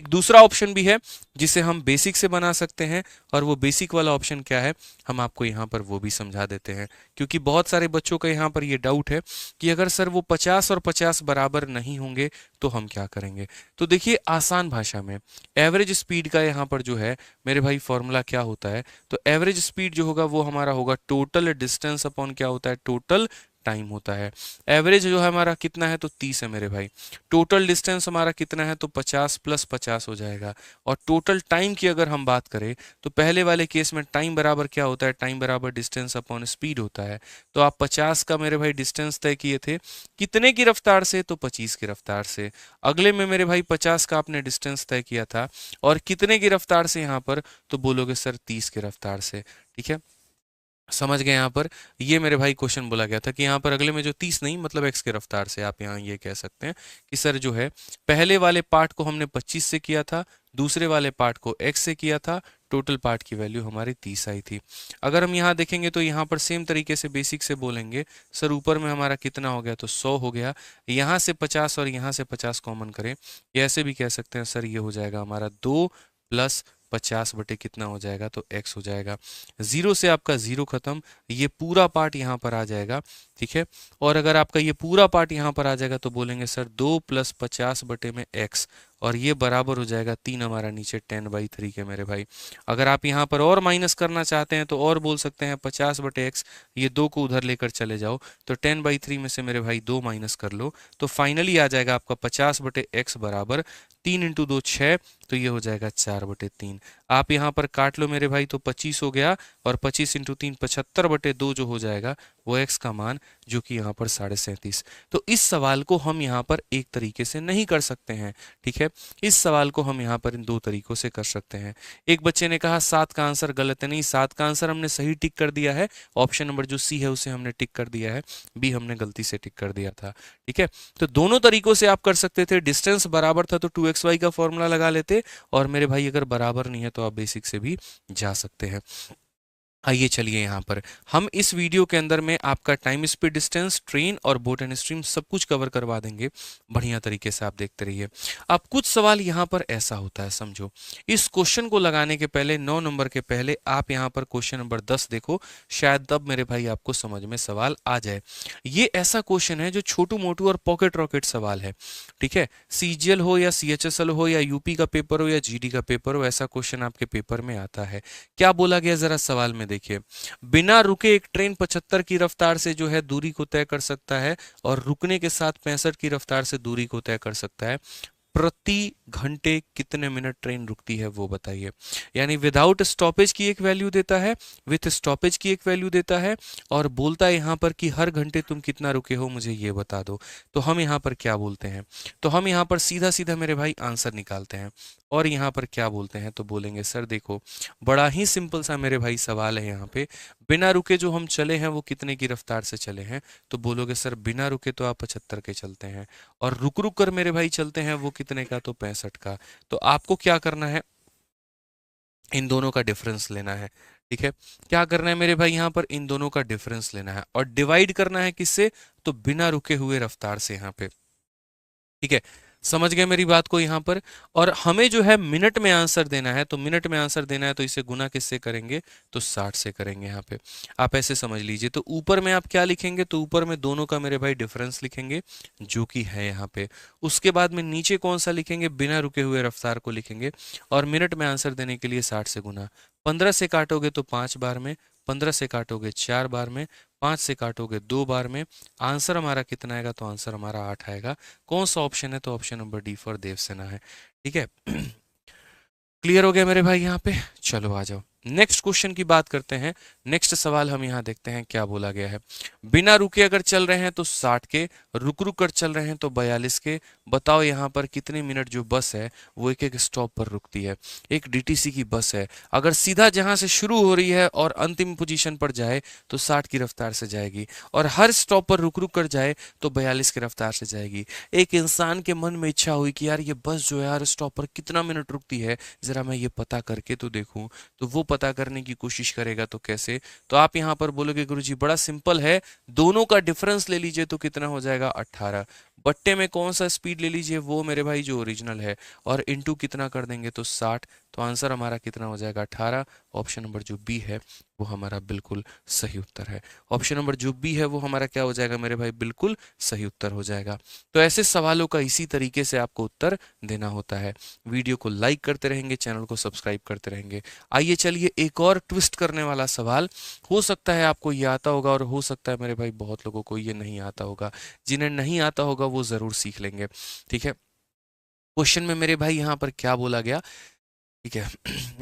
एक दूसरा ऑप्शन भी है जिसे हम बेसिक से बना सकते हैं, और वो बेसिक वाला ऑप्शन क्या है हम आपको यहाँ पर वो भी समझा देते हैं, क्योंकि बहुत सारे बच्चों का यहाँ पर ये डाउट है कि अगर सर वो 50 और 50 बराबर नहीं होंगे तो हम क्या करेंगे। तो देखिए आसान भाषा में एवरेज स्पीड का यहाँ पर जो है मेरे भाई फॉर्मूला क्या होता है, तो एवरेज स्पीड जो होगा वो हमारा होगा टोटल डिस्टेंस अपॉन क्या होता है, टोटल टाइम होता है। एवरेज जो है हमारा कितना है, तो 30 है मेरे भाई। टोटल डिस्टेंस हमारा कितना है, तो 50 प्लस 50 हो जाएगा। और टोटल टाइम की अगर हम बात करें तो पहले वाले केस में टाइम बराबर क्या होता है, टाइम बराबर डिस्टेंस अपॉन स्पीड होता है। तो आप 50 का मेरे भाई डिस्टेंस तय किए थे कितने की रफ्तार से, तो 25 की रफ्तार से। अगले में मेरे भाई 50 का आपने डिस्टेंस तय किया था और कितने की रफ्तार से यहाँ पर, तो बोलोगे सर 30 की रफ्तार से, ठीक है। समझ गए यहाँ पर, ये मेरे भाई क्वेश्चन बोला गया था कि यहाँ पर अगले में जो 30 नहीं मतलब x के रफ्तार से, आप यहाँ ये कह सकते हैं कि सर जो है पहले वाले पार्ट को हमने 25 से किया था, दूसरे वाले पार्ट को x से किया था, टोटल पार्ट की वैल्यू हमारी 30 आई थी। अगर हम यहाँ देखेंगे तो यहाँ पर सेम तरीके से बेसिक से बोलेंगे, सर ऊपर में हमारा कितना हो गया, तो 100 हो गया। यहाँ से 50 और यहाँ से 50 कॉमन करें, या ऐसे भी कह सकते हैं सर ये हो जाएगा हमारा 2 प्लस 50 बटे कितना हो जाएगा, तो x हो जाएगा। जीरो से आपका जीरो खत्म, ये पूरा पार्ट यहाँ पर आ जाएगा, ठीक है। और अगर आपका ये पूरा पार्ट यहाँ पर आ जाएगा तो बोलेंगे सर 2 प्लस 50 बटे में x, और ये बराबर हो जाएगा 3 हमारा नीचे 10/3 के मेरे भाई। अगर आप यहाँ पर और माइनस करना चाहते हैं तो और बोल सकते हैं 50 बटे x, ये 2 को उधर लेकर चले जाओ, तो 10/3 में से मेरे भाई 2 माइनस कर लो, तो फाइनली आ जाएगा आपका 50 बटे x बराबर 3 इंटू 2 6, तो ये हो जाएगा 4/3। आप यहाँ पर काट लो मेरे भाई, तो 25 हो गया, और 25 इंटू 3 75/2 जो हो जाएगा वो x का मान, जो कि यहाँ पर 37.5। तो इस सवाल को हम यहाँ पर एक तरीके से नहीं कर सकते हैं, ठीक है। इस सवाल को हम यहाँ पर इन दो तरीकों से कर सकते हैं। एक बच्चे ने कहा 7 का आंसर गलत है, नहीं 7 का आंसर हमने सही टिक कर दिया है, ऑप्शन नंबर जो सी है उसे हमने टिक कर दिया है, बी हमने गलती से टिक कर दिया था, ठीक है। तो दोनों तरीकों से आप कर सकते थे, डिस्टेंस बराबर था तो 2xy का फॉर्मूला लगा लेते, और मेरे भाई अगर बराबर नहीं है तो आप बेसिक से भी जा सकते हैं। आइए चलिए यहाँ पर हम इस वीडियो के अंदर में आपका टाइम स्पीड डिस्टेंस ट्रेन और बोट एंड स्ट्रीम सब कुछ कवर करवा देंगे, बढ़िया तरीके से आप देखते रहिए। अब कुछ सवाल यहाँ पर ऐसा होता है, समझो इस क्वेश्चन को लगाने के पहले 9 नंबर के पहले आप यहाँ पर क्वेश्चन नंबर 10 देखो, शायद तब मेरे भाई आपको समझ में सवाल आ जाए। ये ऐसा क्वेश्चन है जो छोटू मोटू और पॉकेट रॉकेट सवाल है, ठीक है। CGL हो या CHSL हो या यूपी का पेपर हो या GD का पेपर हो, ऐसा क्वेश्चन आपके पेपर में आता है। क्या बोला गया जरा सवाल में देखिए, बिना रुके एक ट्रेन 75 की रफ्तार से जो है दूरी को तय कर सकता है, और रुकने के साथ 65 की रफ्तार से दूरी को तय कर सकता है। प्रति घंटे कितने मिनट ट्रेन रुकती है वो बताइए। यानी विदाउट स्टॉपेज की एक वैल्यू देता है, विथ स्टॉपेज की एक वैल्यू देता है, और बोलता है यहाँ पर कि हर घंटे तुम कितना रुके हो मुझे ये बता दो। तो हम यहाँ पर क्या बोलते हैं, तो हम यहाँ पर सीधा सीधा मेरे भाई आंसर निकालते हैं, और यहाँ पर क्या बोलते हैं, तो बोलेंगे सर देखो बड़ा ही सिंपल सा मेरे भाई सवाल है यहाँ पे, बिना रुके जो हम चले हैं वो कितने की रफ्तार से चले हैं, तो बोलोगे सर बिना रुके तो आप 75 के चलते हैं, और रुक रुक कर मेरे भाई चलते हैं वो कितने का, तो 65 का। तो आपको क्या करना है, इन दोनों का डिफरेंस लेना है, ठीक है। क्या करना है मेरे भाई, यहाँ पर इन दोनों का डिफरेंस लेना है और डिवाइड करना है किससे, तो बिना रुके हुए रफ्तार से यहाँ पे, ठीक है। समझ गए मेरी बात को यहाँ पर। और हमें जो है मिनट में आंसर देना है, तो मिनट में आंसर देना है तो इसे गुना किससे करेंगे, तो 60 से करेंगे यहाँ पे। आप ऐसे समझ लीजिए। तो ऊपर में आप क्या लिखेंगे, तो ऊपर में दोनों का मेरे भाई डिफरेंस लिखेंगे जो कि है यहाँ पे। उसके बाद में नीचे कौन सा लिखेंगे, बिना रुके हुए रफ्तार को लिखेंगे। और मिनट में आंसर देने के लिए 60 से गुना। 15 से काटोगे तो 5 बार में, 15 से काटोगे 4 बार में, 5 से काटोगे 2 बार में। आंसर हमारा कितना आएगा, तो आंसर हमारा 8 आएगा। कौन सा ऑप्शन है, तो option number D for Devsena है। ठीक है। क्लियर हो गया मेरे भाई यहाँ पे। चलो आ जाओ नेक्स्ट क्वेश्चन की बात करते हैं। नेक्स्ट सवाल हम यहाँ देखते हैं क्या बोला गया है। बिना रुके अगर चल रहे हैं तो 60 के, रुक रुक कर चल रहे हैं तो 42 के। बताओ यहाँ पर कितने मिनट जो बस है वो एक एक स्टॉप पर रुकती है। एक डीटीसी की बस है, अगर सीधा जहां से शुरू हो रही है और अंतिम पोजीशन पर जाए तो 60 की रफ्तार से जाएगी, और हर स्टॉप पर रुक रुक कर जाए तो 42 की रफ्तार से जाएगी। एक इंसान के मन में इच्छा हुई कि यार ये बस जो है हर स्टॉप पर कितना मिनट रुकती है, जरा मैं ये पता करके तो देखूं। तो वो पता करने की कोशिश करेगा। तो कैसे, तो आप यहाँ पर बोलोगे गुरुजी बड़ा सिंपल है, दोनों का डिफरेंस ले लीजिए तो कितना हो जाएगा 18। बट्टे में कौन सा स्पीड ले लीजिए, वो मेरे भाई जो ओरिजिनल है, और इनटू कितना कर देंगे तो 60। तो आंसर हमारा कितना हो जाएगा 18। ऑप्शन नंबर जो बी है वो हमारा बिल्कुल सही उत्तर है। ऑप्शन नंबर जो बी है वो हमारा क्या हो जाएगा मेरे भाई, बिल्कुल सही उत्तर हो जाएगा। तो ऐसे सवालों का इसी तरीके से आपको उत्तर देना होता है। वीडियो को लाइक करते रहेंगे, चैनल को सब्सक्राइब करते रहेंगे। आइए चलिए एक और ट्विस्ट करने वाला सवाल। हो सकता है आपको ये आता होगा, और हो सकता है मेरे भाई बहुत लोगों को ये नहीं आता होगा। जिन्हें नहीं आता होगा वो जरूर सीख लेंगे। ठीक है। क्वेश्चन में मेरे भाई यहाँ पर क्या बोला गया, ठीक है।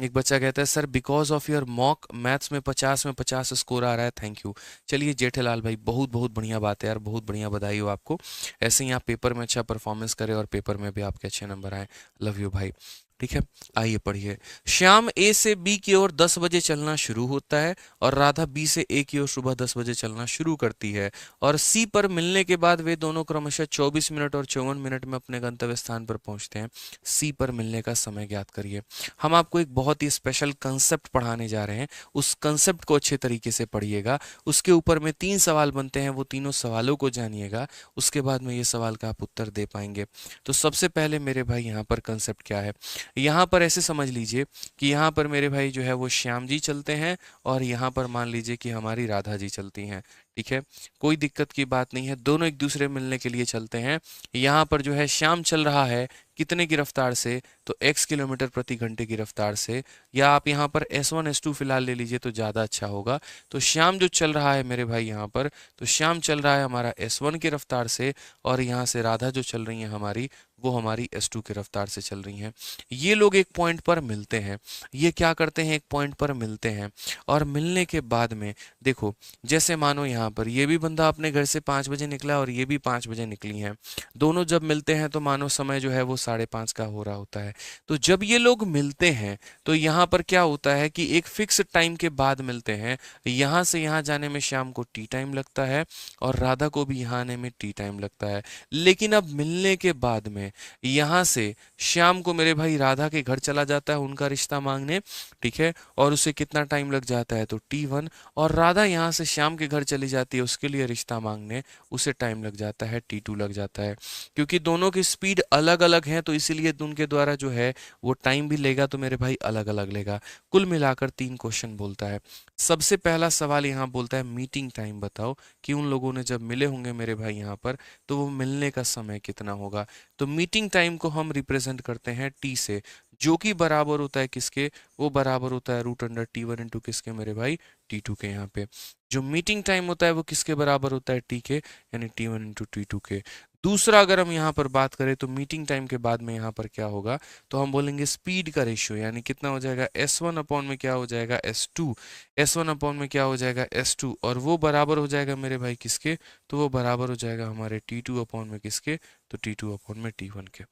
एक बच्चा कहता है sir because of your mock maths में 50 में 50 स्कोर आ रहा है, थैंक यू। चलिए जेठेलाल भाई बहुत बहुत बढ़िया बात है यार, बहुत बढ़िया, बधाई हो आपको। ऐसे ही आप पेपर में अच्छा परफॉर्मेंस करें और पेपर में भी आपके अच्छे नंबर आए। लव यू भाई। ठीक है। आइए पढ़िए। श्याम ए से बी की ओर 10 बजे चलना शुरू होता है, और राधा बी से ए की ओर सुबह 10 बजे चलना शुरू करती है, और सी पर मिलने के बाद वे दोनों क्रमशः 24 मिनट और 54 मिनट में अपने गंतव्य स्थान पर पहुंचते हैं। सी पर मिलने का समय ज्ञात करिए। हम आपको एक बहुत ही स्पेशल कंसेप्ट पढ़ाने जा रहे हैं, उस कंसेप्ट को अच्छे तरीके से पढ़िएगा। उसके ऊपर में 3 सवाल बनते हैं, वो तीनों सवालों को जानिएगा, उसके बाद में ये सवाल का आप उत्तर दे पाएंगे। तो सबसे पहले मेरे भाई यहाँ पर कंसेप्ट क्या है, यहाँ पर ऐसे समझ लीजिए कि यहाँ पर मेरे भाई जो है वो श्याम जी चलते हैं, और यहाँ पर मान लीजिए कि हमारी राधा जी चलती हैं। ठीक है। कोई दिक्कत की बात नहीं है, दोनों एक दूसरे मिलने के लिए चलते हैं। यहाँ पर जो है श्याम चल रहा है कितने की रफ्तार से, तो x किलोमीटर प्रति घंटे की रफ्तार से, या आप यहाँ पर S1 S2 फिलहाल ले लीजिए तो ज़्यादा अच्छा होगा। तो श्याम जो चल रहा है मेरे भाई यहाँ पर, तो श्याम चल रहा है हमारा S1 की रफ्तार से, और यहाँ से राधा जो चल रही है हमारी, वो हमारी S2 की रफ्तार से चल रही हैं। ये लोग एक पॉइंट पर मिलते हैं। ये क्या करते हैं, एक पॉइंट पर मिलते हैं, और मिलने के बाद में देखो, जैसे मानो यहाँ पर ये भी बंदा अपने घर से 5 बजे निकला और ये भी 5 बजे निकली हैं। दोनों जब मिलते हैं तो मानो समय जो है वो 5:30 का हो रहा होता है। तो जब ये लोग मिलते हैं तो यहाँ पर क्या होता है कि एक फिक्स टाइम के बाद मिलते हैं। यहाँ से यहाँ जाने में शाम को टी टाइम लगता है, और राधा को भी यहाँ आने में टी टाइम लगता है। लेकिन अब मिलने के बाद में यहाँ से शाम को मेरे भाई राधा के घर चला जाता है उनका रिश्ता मांगने। ठीक है। और उसे कितना टाइम लग जाता है, तो T1। और राधा यहाँ से शाम के घर चली जाती है उसके लिए रिश्ता मांगने, उसे टाइम लग जाता है, T2 लग जाता है। क्योंकि दोनों की स्पीड अलग अलग है, तो इसीलिए उनके द्वारा जो है वो टाइम भी लेगा तो मेरे भाई अलग अलग लेगा। कुल मिलाकर 3 क्वेश्चन बोलता है। सबसे पहला सवाल यहाँ बोलता है मीटिंग टाइम बताओ, कि उन लोगों ने जब मिले होंगे मेरे भाई यहाँ पर, तो वो मिलने का समय कितना होगा। तो मीटिंग टाइम को हम रिप्रेजेंट करते हैं T से, जो कि बराबर होता है किसके, वो बराबर होता है √T1 इंटू किसके मेरे भाई, T2 के। यहाँ पे जो मीटिंग टाइम होता है वो किसके बराबर होता है, T के, यानी T1 इंटू T2 के। दूसरा अगर हम यहाँ पर बात करें तो मीटिंग टाइम के बाद में यहाँ पर क्या होगा, तो हम बोलेंगे स्पीड का रेशियो, यानी कितना हो जाएगा S1 अपॉन में क्या हो जाएगा S2, S1 अपॉन में क्या हो जाएगा S2, और वो बराबर हो जाएगा मेरे भाई किसके, तो वो बराबर हो जाएगा हमारे T2 अपॉन में किसके, तो T2 अपॉन में T1 के।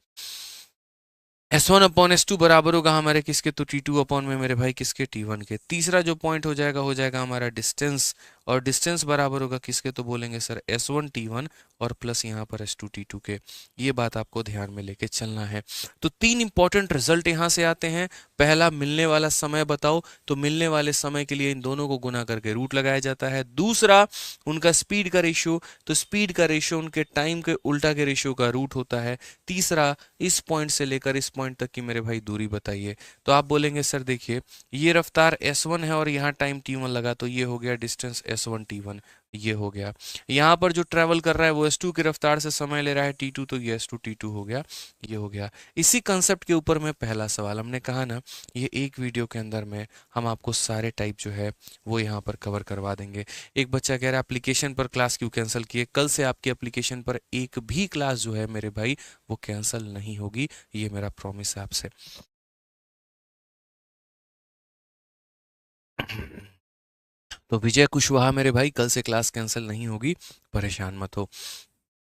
S1 अपॉन S2 बराबर होगा हमारे किसके, तो T2 अपॉन में मेरे भाई किसके, T1 के। तीसरा जो पॉइंट हो जाएगा हमारा डिस्टेंस, और डिस्टेंस बराबर होगा किसके, तो बोलेंगे सर S1T1 और प्लस यहाँ पर S2T2 के। ये बात आपको ध्यान में लेके चलना है। तो 3 इंपॉर्टेंट रिजल्ट यहाँ से आते हैं। पहला, मिलने वाला समय बताओ, तो मिलने वाले समय के लिए इन दोनों को गुना करके रूट लगाया जाता है। दूसरा, उनका स्पीड का रेशियो, तो स्पीड का रेशियो उनके टाइम के उल्टा के रेशियो का रूट होता है। तीसरा, इस पॉइंट से लेकर इस पॉइंट तक की मेरे भाई दूरी बताइए। तो आप बोलेंगे सर देखिए, ये रफ्तार S1 है और यहाँ टाइम T1 लगा, तो ये हो गया डिस्टेंस S1T1, ये हो गया। यहाँ पर जो ट्रैवल कर रहा है वो S2 की रफ्तार से समय ले रहा है T2, तो ये S2T2 हो गया, ये हो गया। इसी कंसेप्ट के ऊपर में पहला सवाल, हमने कहा ना ये एक वीडियो के अंदर में हम आपको सारे टाइप जो है वो यहाँ पर कवर करवा देंगे। एक बच्चा कह रहा है एप्लीकेशन पर क्लास क्यों कैंसिल किए, कल से आपकी एप्लीकेशन पर एक भी क्लास जो है मेरे भाई वो कैंसिल नहीं होगी, ये मेरा प्रॉमिस है आपसे। तो विजय कुशवाहा मेरे भाई, कल से क्लास कैंसिल नहीं होगी, परेशान मत हो,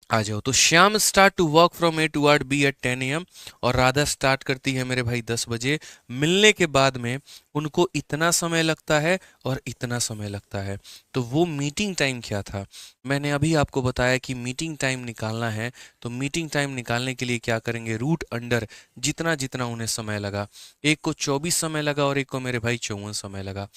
आ जाओ। तो Shyam start to walk from A to B at 10 AM और राधा स्टार्ट करती है मेरे भाई 10 बजे। मिलने के बाद में उनको इतना समय लगता है और इतना समय लगता है, तो वो मीटिंग टाइम क्या था, मैंने अभी आपको बताया कि मीटिंग टाइम निकालना है। तो मीटिंग टाइम निकालने के लिए क्या करेंगे, रूट अंडर जितना जितना उन्हें समय लगा। एक को 24 समय लगा और एक को मेरे भाई 54 समय लगा,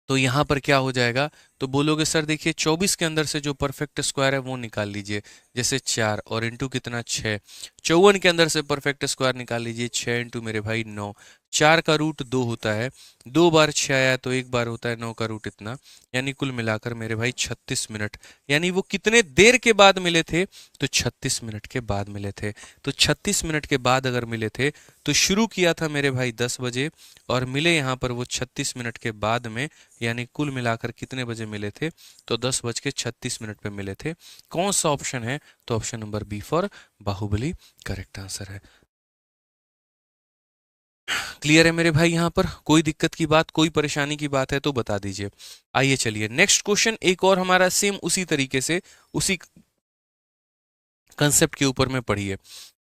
तो यहाँ पर क्या हो जाएगा, तो बोलोगे सर देखिए 24 के अंदर से जो परफेक्ट स्क्वायर है वो निकाल लीजिए, जैसे 4 और इंटू कितना 6। 54 के अंदर से परफेक्ट स्क्वायर निकाल लीजिए, 6 इंटू मेरे भाई 9। 4 का रूट 2 होता है, 2 बार 6 आया तो एक बार होता है 9 का रूट इतना, यानी कुल मिलाकर मेरे भाई 36 मिनट। यानी वो कितने देर के बाद मिले थे, तो 36 मिनट के बाद मिले थे। तो 36 मिनट के बाद अगर मिले थे तो शुरू किया था मेरे भाई 10 बजे और मिले यहाँ पर वो 36 मिनट के बाद में, यानी कुल मिलाकर कितने बजे मिले थे, तो 10:36 पे मिले थे। कौन सा ऑप्शन है, तो option number B for Baahubali correct answer है। क्लियर है मेरे भाई, यहाँ पर कोई दिक्कत की बात, कोई परेशानी की बात है तो बता दीजिए। आइए चलिए नेक्स्ट क्वेश्चन, एक और हमारा सेम उसी तरीके से उसी कंसेप्ट के ऊपर में पढ़िए।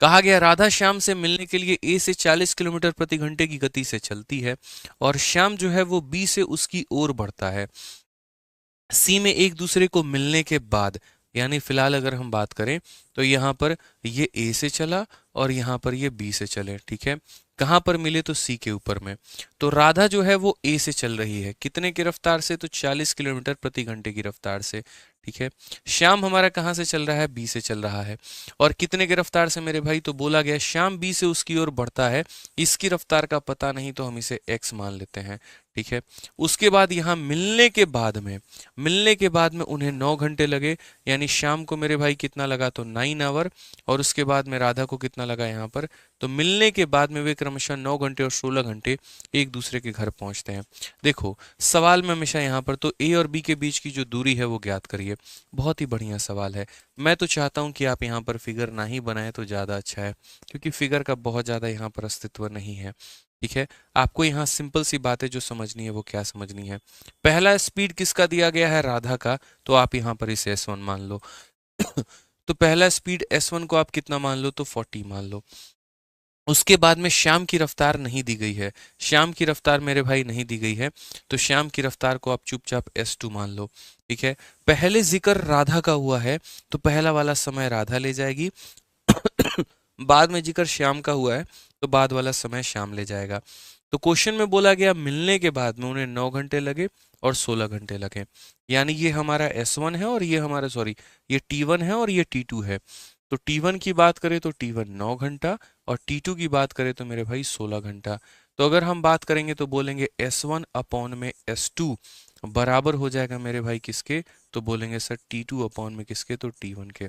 कहा गया राधा श्याम से मिलने के लिए A से 40 किलोमीटर प्रति घंटे की गति से चलती है और श्याम जो है वो B से उसकी ओर बढ़ता है। सी में एक दूसरे को मिलने के बाद, यानी फिलहाल अगर हम बात करें तो यहाँ पर ये A से चला और यहाँ पर ये B से चले, ठीक है। कहाँ पर मिले, तो सी के ऊपर में। तो राधा जो है वो A से चल रही है, कितने की रफ्तार से, तो 40 किलोमीटर प्रति घंटे की रफ्तार से, ठीक है। श्याम हमारा कहाँ से चल रहा है, B से चल रहा है, और कितने की रफ्तार से मेरे भाई, तो बोला गया श्याम B से उसकी ओर बढ़ता है, इसकी रफ्तार का पता नहीं तो हम इसे x मान लेते हैं, ठीक है। उसके बाद यहाँ मिलने के बाद में उन्हें 9 घंटे लगे, यानी शाम को मेरे भाई कितना लगा, तो 9 आवर, और उसके बाद में राधा को कितना लगा यहाँ पर, तो मिलने के बाद में वे क्रमशः 9 घंटे और 16 घंटे एक दूसरे के घर पहुंचते हैं। देखो सवाल में हमेशा यहाँ पर तो ए और बी के बीच की जो दूरी है वो ज्ञात करिए, बहुत ही बढ़िया सवाल है। मैं तो चाहता हूँ कि आप यहाँ पर फिगर ना ही बनाए तो ज़्यादा अच्छा है, क्योंकि फिगर का बहुत ज़्यादा यहाँ पर अस्तित्व नहीं है, ठीक है। आपको यहाँ सिंपल सी बातें जो समझनी है वो क्या समझनी है, पहला स्पीड किसका दिया गया है, राधा का, तो आप यहाँ पर इसे S1 मान लो। तो पहला स्पीड S1 को आप कितना मान लो, तो 40 मान लो। उसके बाद में श्याम की रफ्तार नहीं दी गई है, श्याम की रफ्तार मेरे भाई नहीं दी गई है, तो श्याम की रफ्तार को आप चुपचाप S2 मान लो, ठीक है। पहले जिक्र राधा का हुआ है तो पहला वाला समय राधा ले जाएगी। बाद में जिक्र श्याम का हुआ है तो बाद वाला समय श्याम ले जाएगा। तो क्वेश्चन में बोला गया मिलने के बाद में उन्हें 9 घंटे लगे और 16 घंटे लगे, यानी ये हमारा S1 है और ये हमारा ये T1 है और ये T2 है। तो T1 की बात करें तो T1 9 घंटा और T2 की बात करें तो मेरे भाई 16 घंटा। तो अगर हम बात करेंगे तो बोलेंगे S1 अपॉन में S2 बराबर हो जाएगा मेरे भाई किसके, तो बोलेंगे सर T2 अपॉन में किसके, तो T1 के,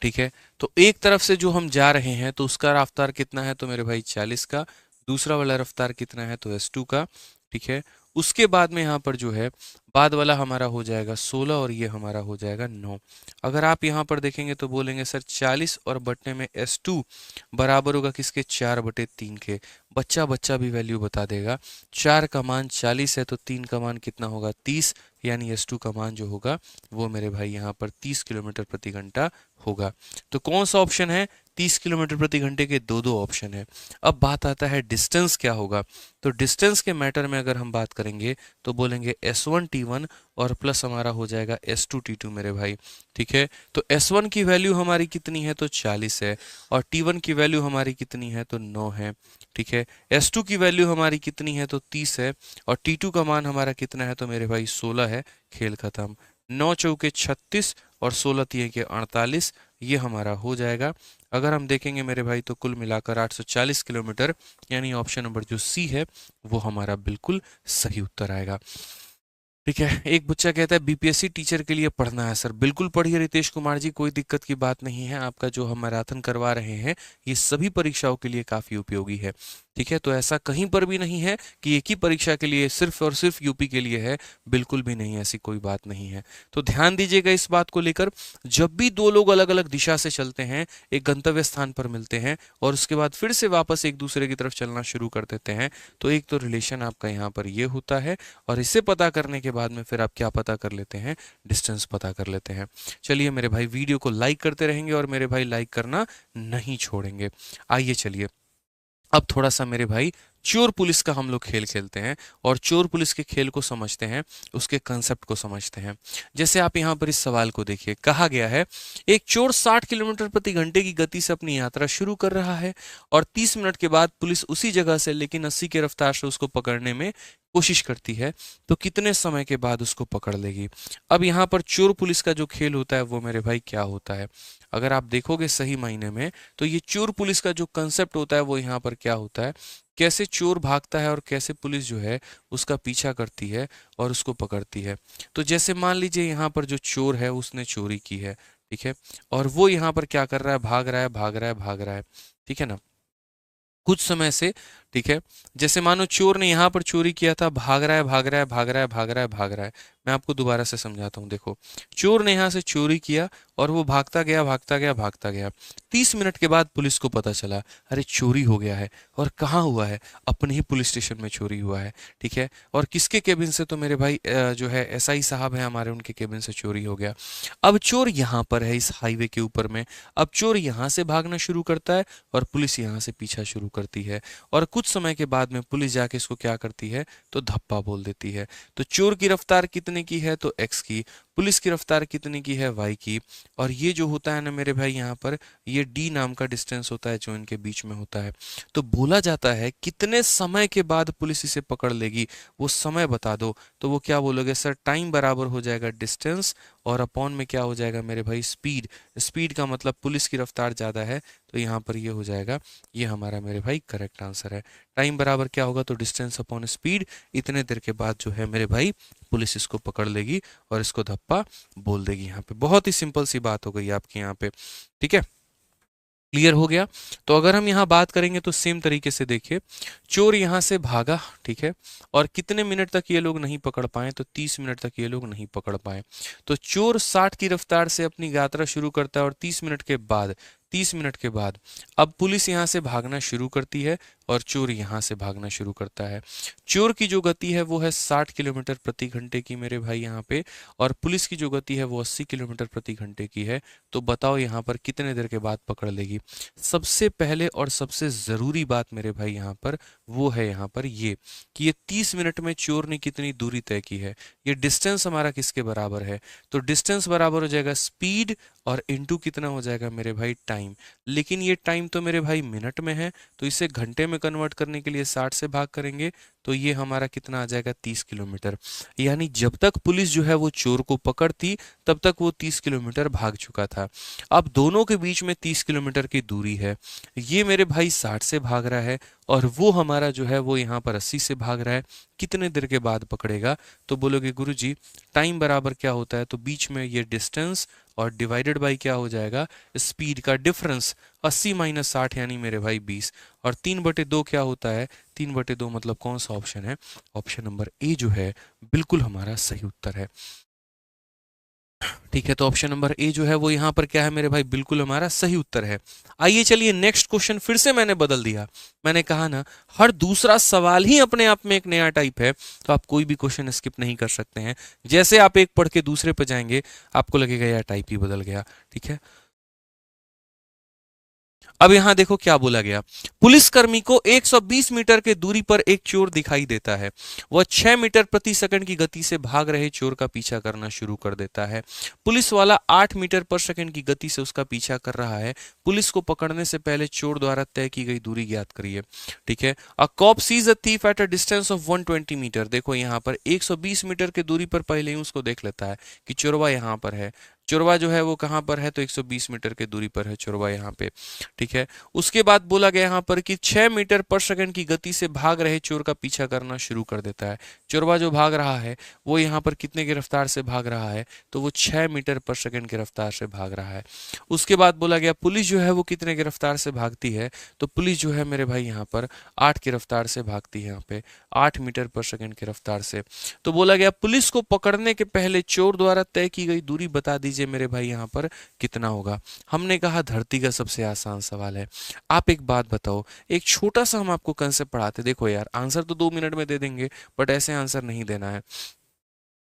ठीक है। तो एक तरफ से जो हम जा रहे हैं तो उसका रफ्तार कितना है, तो मेरे भाई 40 का, दूसरा वाला रफ्तार कितना है, तो S2 का, ठीक है। उसके बाद में यहाँ पर जो है बाद वाला हमारा हो जाएगा 16 और ये हमारा हो जाएगा 9। अगर आप यहाँ पर देखेंगे तो बोलेंगे सर 40 और बटने में S2 बराबर होगा किसके, 4/3 के। बच्चा बच्चा भी वैल्यू बता देगा, 4 का मान 40 है तो 3 का मान कितना होगा, 30, यानी S2 का मान जो होगा वो मेरे भाई यहाँ पर 30 किलोमीटर प्रति घंटा होगा। तो कौन सा ऑप्शन है, 30 किलोमीटर प्रति घंटे के दो ऑप्शन है। अब बात आता है डिस्टेंस क्या होगा, तो डिस्टेंस के मैटर में अगर हम बात करेंगे तो बोलेंगे S1 T1 और प्लस हमारा हो जाएगा S2 T2 मेरे भाई। ठीक है, तो S1 की वैल्यू हमारी कितनी है तो 40 है, और T1 की वैल्यू हमारी कितनी है तो 9 है। ठीक है, S2 की वैल्यू हमारी कितनी है तो 30 है, और T2 का मान हमारा कितना है तो मेरे भाई 16 है। खेल खत्म। 9 चौके 36 और 16 तिये के 48, ये हमारा हो जाएगा। अगर हम देखेंगे मेरे भाई तो कुल मिलाकर 840 किलोमीटर, यानी ऑप्शन नंबर जो सी है वो हमारा बिल्कुल सही उत्तर आएगा। ठीक है, एक बच्चा कहता है बीपीएससी टीचर के लिए पढ़ना है सर। बिल्कुल पढ़िए रितेश कुमार जी, कोई दिक्कत की बात नहीं है। आपका जो हम मैराथन करवा रहे हैं ये सभी परीक्षाओं के लिए काफ़ी उपयोगी है। ठीक है, तो ऐसा कहीं पर भी नहीं है कि एक ही परीक्षा के लिए सिर्फ और सिर्फ यूपी के लिए है, बिल्कुल भी नहीं, ऐसी कोई बात नहीं है। तो ध्यान दीजिएगा इस बात को लेकर, जब भी दो लोग अलग अलग दिशा से चलते हैं, एक गंतव्य स्थान पर मिलते हैं और उसके बाद फिर से वापस एक दूसरे की तरफ चलना शुरू कर देते हैं, तो एक तो रिलेशन आपका यहाँ पर ये होता है, और इसे पता करने के बाद में फिर आप क्या पता कर लेते हैं, डिस्टेंस पता कर लेते हैं। चलिए मेरे भाई, वीडियो को लाइक करते रहेंगे और मेरे भाई लाइक करना नहीं छोड़ेंगे। आइए चलिए अब थोड़ा सा मेरे भाई चोर पुलिस का हम लोग खेल खेलते हैं और चोर पुलिस के खेल को समझते हैं, उसके कंसेप्ट को समझते हैं। जैसे आप यहाँ पर इस सवाल को देखिए, कहा गया है एक चोर 60 किलोमीटर प्रति घंटे की गति से अपनी यात्रा शुरू कर रहा है और 30 मिनट के बाद पुलिस उसी जगह से लेकिन 80 की रफ्तार से उसको पकड़ने में कोशिश करती है, तो कितने समय के बाद उसको पकड़ लेगी। अब यहाँ पर चोर पुलिस का जो खेल होता है वो मेरे भाई क्या होता है, अगर आप देखोगे सही मायने में तो ये चोर पुलिस का जो कंसेप्ट होता है वो यहाँ पर क्या होता है, कैसे चोर भागता है और कैसे पुलिस जो है उसका पीछा करती है और उसको पकड़ती है। तो जैसे मान लीजिए यहाँ पर जो चोर है उसने चोरी की है, ठीक है, और वो यहाँ पर क्या कर रहा है, भाग रहा है भाग रहा है भाग रहा है, ठीक है ना, कुछ समय से। ठीक है, जैसे मानो चोर ने यहाँ पर चोरी किया था, भाग रहा है भाग रहा है भाग रहा है भाग रहा है भाग रहा है। मैं आपको दोबारा से समझाता हूँ, देखो चोर ने यहाँ से चोरी किया और वो भागता गया भागता गया भागता गया। 30 मिनट के बाद पुलिस को पता चला अरे चोरी हो गया है, और कहाँ हुआ है, अपने ही पुलिस स्टेशन में चोरी हुआ है। ठीक है, और किसके केबिन से, तो मेरे भाई जो है एसआई साहब हैं हमारे, उनके केबिन से चोरी हो गया। अब चोर यहाँ पर है इस हाईवे के ऊपर में, अब चोर यहाँ से भागना शुरू करता है और पुलिस यहाँ से पीछा शुरू करती है, और कुछ समय के बाद में पुलिस जाके इसको क्या करती है तो धप्पा बोल देती है। तो चोर की रफ्तार कितने की है तो x की, पुलिस की रफ्तार कितने की है y की, और ये जो होता है ना मेरे भाई यहाँ पर ये d नाम का डिस्टेंस होता है जो इनके बीच में होता है। तो बोला जाता है कितने समय के बाद पुलिस इसे पकड़ लेगी, वो समय बता दो। तो वो क्या बोलोगे सर, टाइम बराबर हो जाएगा डिस्टेंस और अपॉन में क्या हो जाएगा मेरे भाई स्पीड। स्पीड का मतलब पुलिस की रफ्तार ज़्यादा है, तो यहाँ पर ये हो जाएगा, ये हमारा मेरे भाई करेक्ट आंसर है। टाइम बराबर क्या होगा तो डिस्टेंस अपॉन स्पीड, इतने देर के बाद जो है मेरे भाई पुलिस इसको पकड़ लेगी और इसको धप्पा बोल देगी। यहाँ पे बहुत ही सिंपल सी बात हो गई आपकी यहाँ पे। ठीक है, क्लियर हो गया। तो अगर हम यहाँ बात करेंगे तो सेम तरीके से देखिए, चोर यहाँ से भागा, ठीक है, और कितने मिनट तक ये लोग नहीं पकड़ पाए तो 30 मिनट तक ये लोग नहीं पकड़ पाए। तो चोर 60 की रफ्तार से अपनी यात्रा शुरू करता है और 30 मिनट के बाद, 30 मिनट के बाद अब पुलिस यहाँ से भागना शुरू करती है और चोर यहाँ से भागना शुरू करता है। चोर की जो गति है वो है 60 किलोमीटर प्रति घंटे की मेरे भाई यहाँ पे, और पुलिस की जो गति है वो 80 किलोमीटर प्रति घंटे की है। तो बताओ यहाँ पर कितने देर के बाद पकड़ लेगी। सबसे पहले और सबसे ज़रूरी बात मेरे भाई यहाँ पर वो है यहाँ पर ये कि ये 30 मिनट में चोर ने कितनी दूरी तय की है, ये डिस्टेंस हमारा किसके बराबर है, तो डिस्टेंस बराबर हो जाएगा स्पीड और इनटू कितना हो जाएगा मेरे भाई टाइम। लेकिन ये टाइम तो मेरे भाई मिनट में है, तो इसे घंटे में कन्वर्ट करने के लिए 60 से भाग करेंगे तो ये हमारा कितना आ जाएगा 30 किलोमीटर। यानी जब तक पुलिस जो है वो चोर को पकड़ती तब तक वो 30 किलोमीटर भाग चुका था। अब दोनों के बीच में 30 किलोमीटर की दूरी है, ये मेरे भाई 60 से भाग रहा है और वो हमारा जो है वो यहाँ पर 80 से भाग रहा है। कितने देर के बाद पकड़ेगा, तो बोलोगे गुरुजी टाइम बराबर क्या होता है, तो बीच में ये डिस्टेंस और डिवाइडेड बाई क्या हो जाएगा स्पीड का डिफरेंस, 80 माइनस 60 यानी मेरे भाई 20, और 3/2 क्या होता है, 3/2 मतलब कौन सा ऑप्शन है, ऑप्शन नंबर ए जो है बिल्कुल हमारा सही उत्तर है। ठीक है, तो ऑप्शन नंबर ए जो है वो यहाँ पर क्या है मेरे भाई, बिल्कुल हमारा सही उत्तर है। आइए चलिए नेक्स्ट क्वेश्चन, फिर से मैंने बदल दिया, मैंने कहा ना हर दूसरा सवाल ही अपने आप में एक नया टाइप है, तो आप कोई भी क्वेश्चन स्किप नहीं कर सकते हैं। जैसे आप एक पढ़ के दूसरे पे जाएंगे आपको लगेगा यार टाइप ही बदल गया। ठीक है, अब यहां देखो क्या बोला गया, पुलिसकर्मी को 120 मीटर के दूरी पर एक चोर दिखाई देता है। वह 6 मीटर प्रति सेकंड की गति से भाग रहे चोर का पीछा करना शुरू कर देता है। पुलिस वाला 8 मीटर पर सेकंड की गति से उसका पीछा कर रहा है। पुलिस को पकड़ने से पहले चोर द्वारा तय की गई दूरी ज्ञात करिए। ठीक है, a cop sees a thief at a distance of 120 metre. देखो यहाँ पर 120 मीटर की दूरी पर पहले ही उसको देख लेता है कि चोरवा यहाँ पर है। चोरवा जो है वो कहाँ पर है, तो 120 मीटर की दूरी पर है चोरवा यहाँ पे। ठीक है, उसके बाद बोला गया यहाँ पर कि 6 मीटर पर सेकंड की गति से भाग रहे चोर का पीछा करना शुरू कर देता है। चोरवा जो भाग रहा है वो यहाँ पर कितने की रफ्तार से भाग रहा है, तो वो 6 मीटर पर सेकंड की रफ्तार से भाग रहा है। उसके बाद बोला गया पुलिस जो है वो कितने की रफ्तार से भागती है, तो पुलिस जो है मेरे भाई यहाँ पर 8 की रफ्तार से भागती है, यहाँ पे 8 मीटर पर सेकंड की रफ्तार से। तो बोला गया पुलिस को पकड़ने के पहले चोर द्वारा तय की गई दूरी बता दीजिए मेरे भाई यहाँ पर कितना होगा। हमने कहा धरती का सबसे आसान सवाल है। आप एक बात बताओ, एक छोटा सा हम आपको कंसेप्ट पढ़ाते, देखो यार आंसर तो 2 मिनट में दे देंगे, बट ऐसे आंसर नहीं देना है।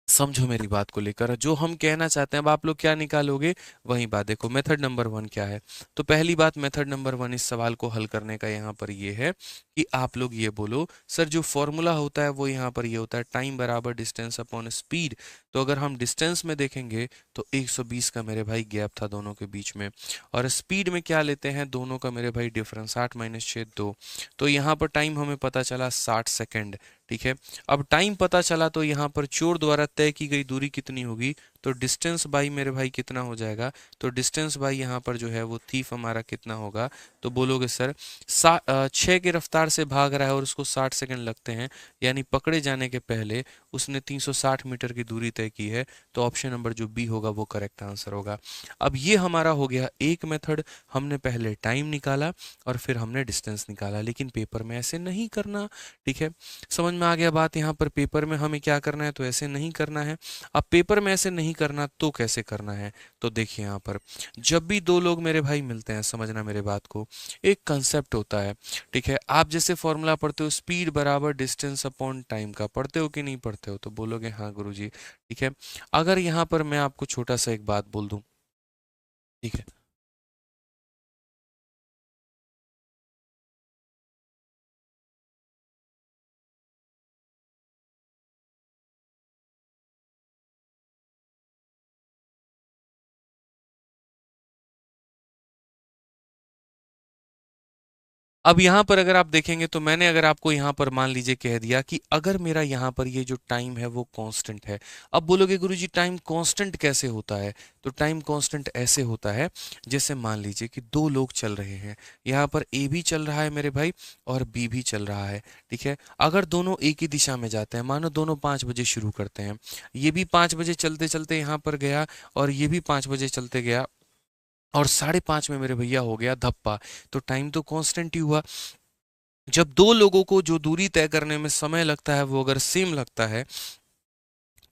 समझो मेरी बात को लेकर, जो हम कहना चाहते हैं अब आप लोग क्या निकालोगे वही बात। देखो मेथड नंबर 1 क्या है, तो पहली बात मेथड नंबर 1 इस सवाल को हल करने का यहाँ पर ये है कि आप लोग ये बोलो सर जो फॉर्मूला होता है वो यहाँ पर ये होता है टाइम बराबर डिस्टेंस अपॉन स्पीड। तो अगर हम डिस्टेंस में देखेंगे तो 120 का मेरे भाई गैप था दोनों के बीच में, और स्पीड में क्या लेते हैं दोनों का मेरे भाई डिफरेंस 8 - 6 2। तो यहाँ पर टाइम हमें पता चला 60 सेकेंड। ठीक है, अब टाइम पता चला तो यहाँ पर चोर द्वारा तय की गई दूरी कितनी होगी, तो डिस्टेंस बाई मेरे भाई कितना हो जाएगा, तो डिस्टेंस बाई यहाँ पर जो है वो थीफ हमारा कितना होगा, तो बोलोगे सर 6 की रफ्तार से भाग रहा है और उसको 60 सेकंड लगते हैं, यानी पकड़े जाने के पहले उसने 360 मीटर की दूरी तय की है। तो ऑप्शन नंबर जो बी होगा वो करेक्ट आंसर होगा। अब ये हमारा हो गया एक मेथड, हमने पहले टाइम निकाला और फिर हमने डिस्टेंस निकाला, लेकिन पेपर में ऐसे नहीं करना। ठीक है, समझ में आ गया बात। यहाँ पर पेपर में हमें क्या करना है, तो ऐसे नहीं करना है। अब पेपर में ऐसे नहीं करना तो कैसे करना है, तो देखिए यहाँ पर जब भी दो लोग मेरे भाई मिलते हैं, समझना मेरे बात को, एक कंसेप्ट होता है। ठीक है, आप जैसे फॉर्मूला पढ़ते हो स्पीड बराबर डिस्टेंस अपॉन टाइम का, पढ़ते हो कि नहीं पढ़ते हो, तो बोलोगे हाँ गुरुजी। ठीक है, अगर यहाँ पर मैं आपको छोटा सा एक बात बोल दूं, ठीक है, अब यहाँ पर अगर आप देखेंगे तो मैंने अगर आपको यहाँ पर मान लीजिए कह दिया कि अगर मेरा यहाँ पर ये जो टाइम है वो कांस्टेंट है। अब बोलोगे गुरुजी टाइम कांस्टेंट कैसे होता है, तो टाइम कांस्टेंट ऐसे होता है जैसे मान लीजिए कि दो लोग चल रहे हैं, यहाँ पर ए भी चल रहा है मेरे भाई और बी भी चल रहा है। ठीक है, अगर दोनों एक ही दिशा में जाते हैं, मानो दोनों 5 बजे शुरू करते हैं, ये भी 5 बजे चलते चलते यहाँ पर गया और ये भी 5 बजे चलते गया और 5:30 में मेरे भैया हो गया धप्पा, तो टाइम तो कांस्टेंट ही हुआ। जब दो लोगों को जो दूरी तय करने में समय लगता है वो अगर सेम लगता है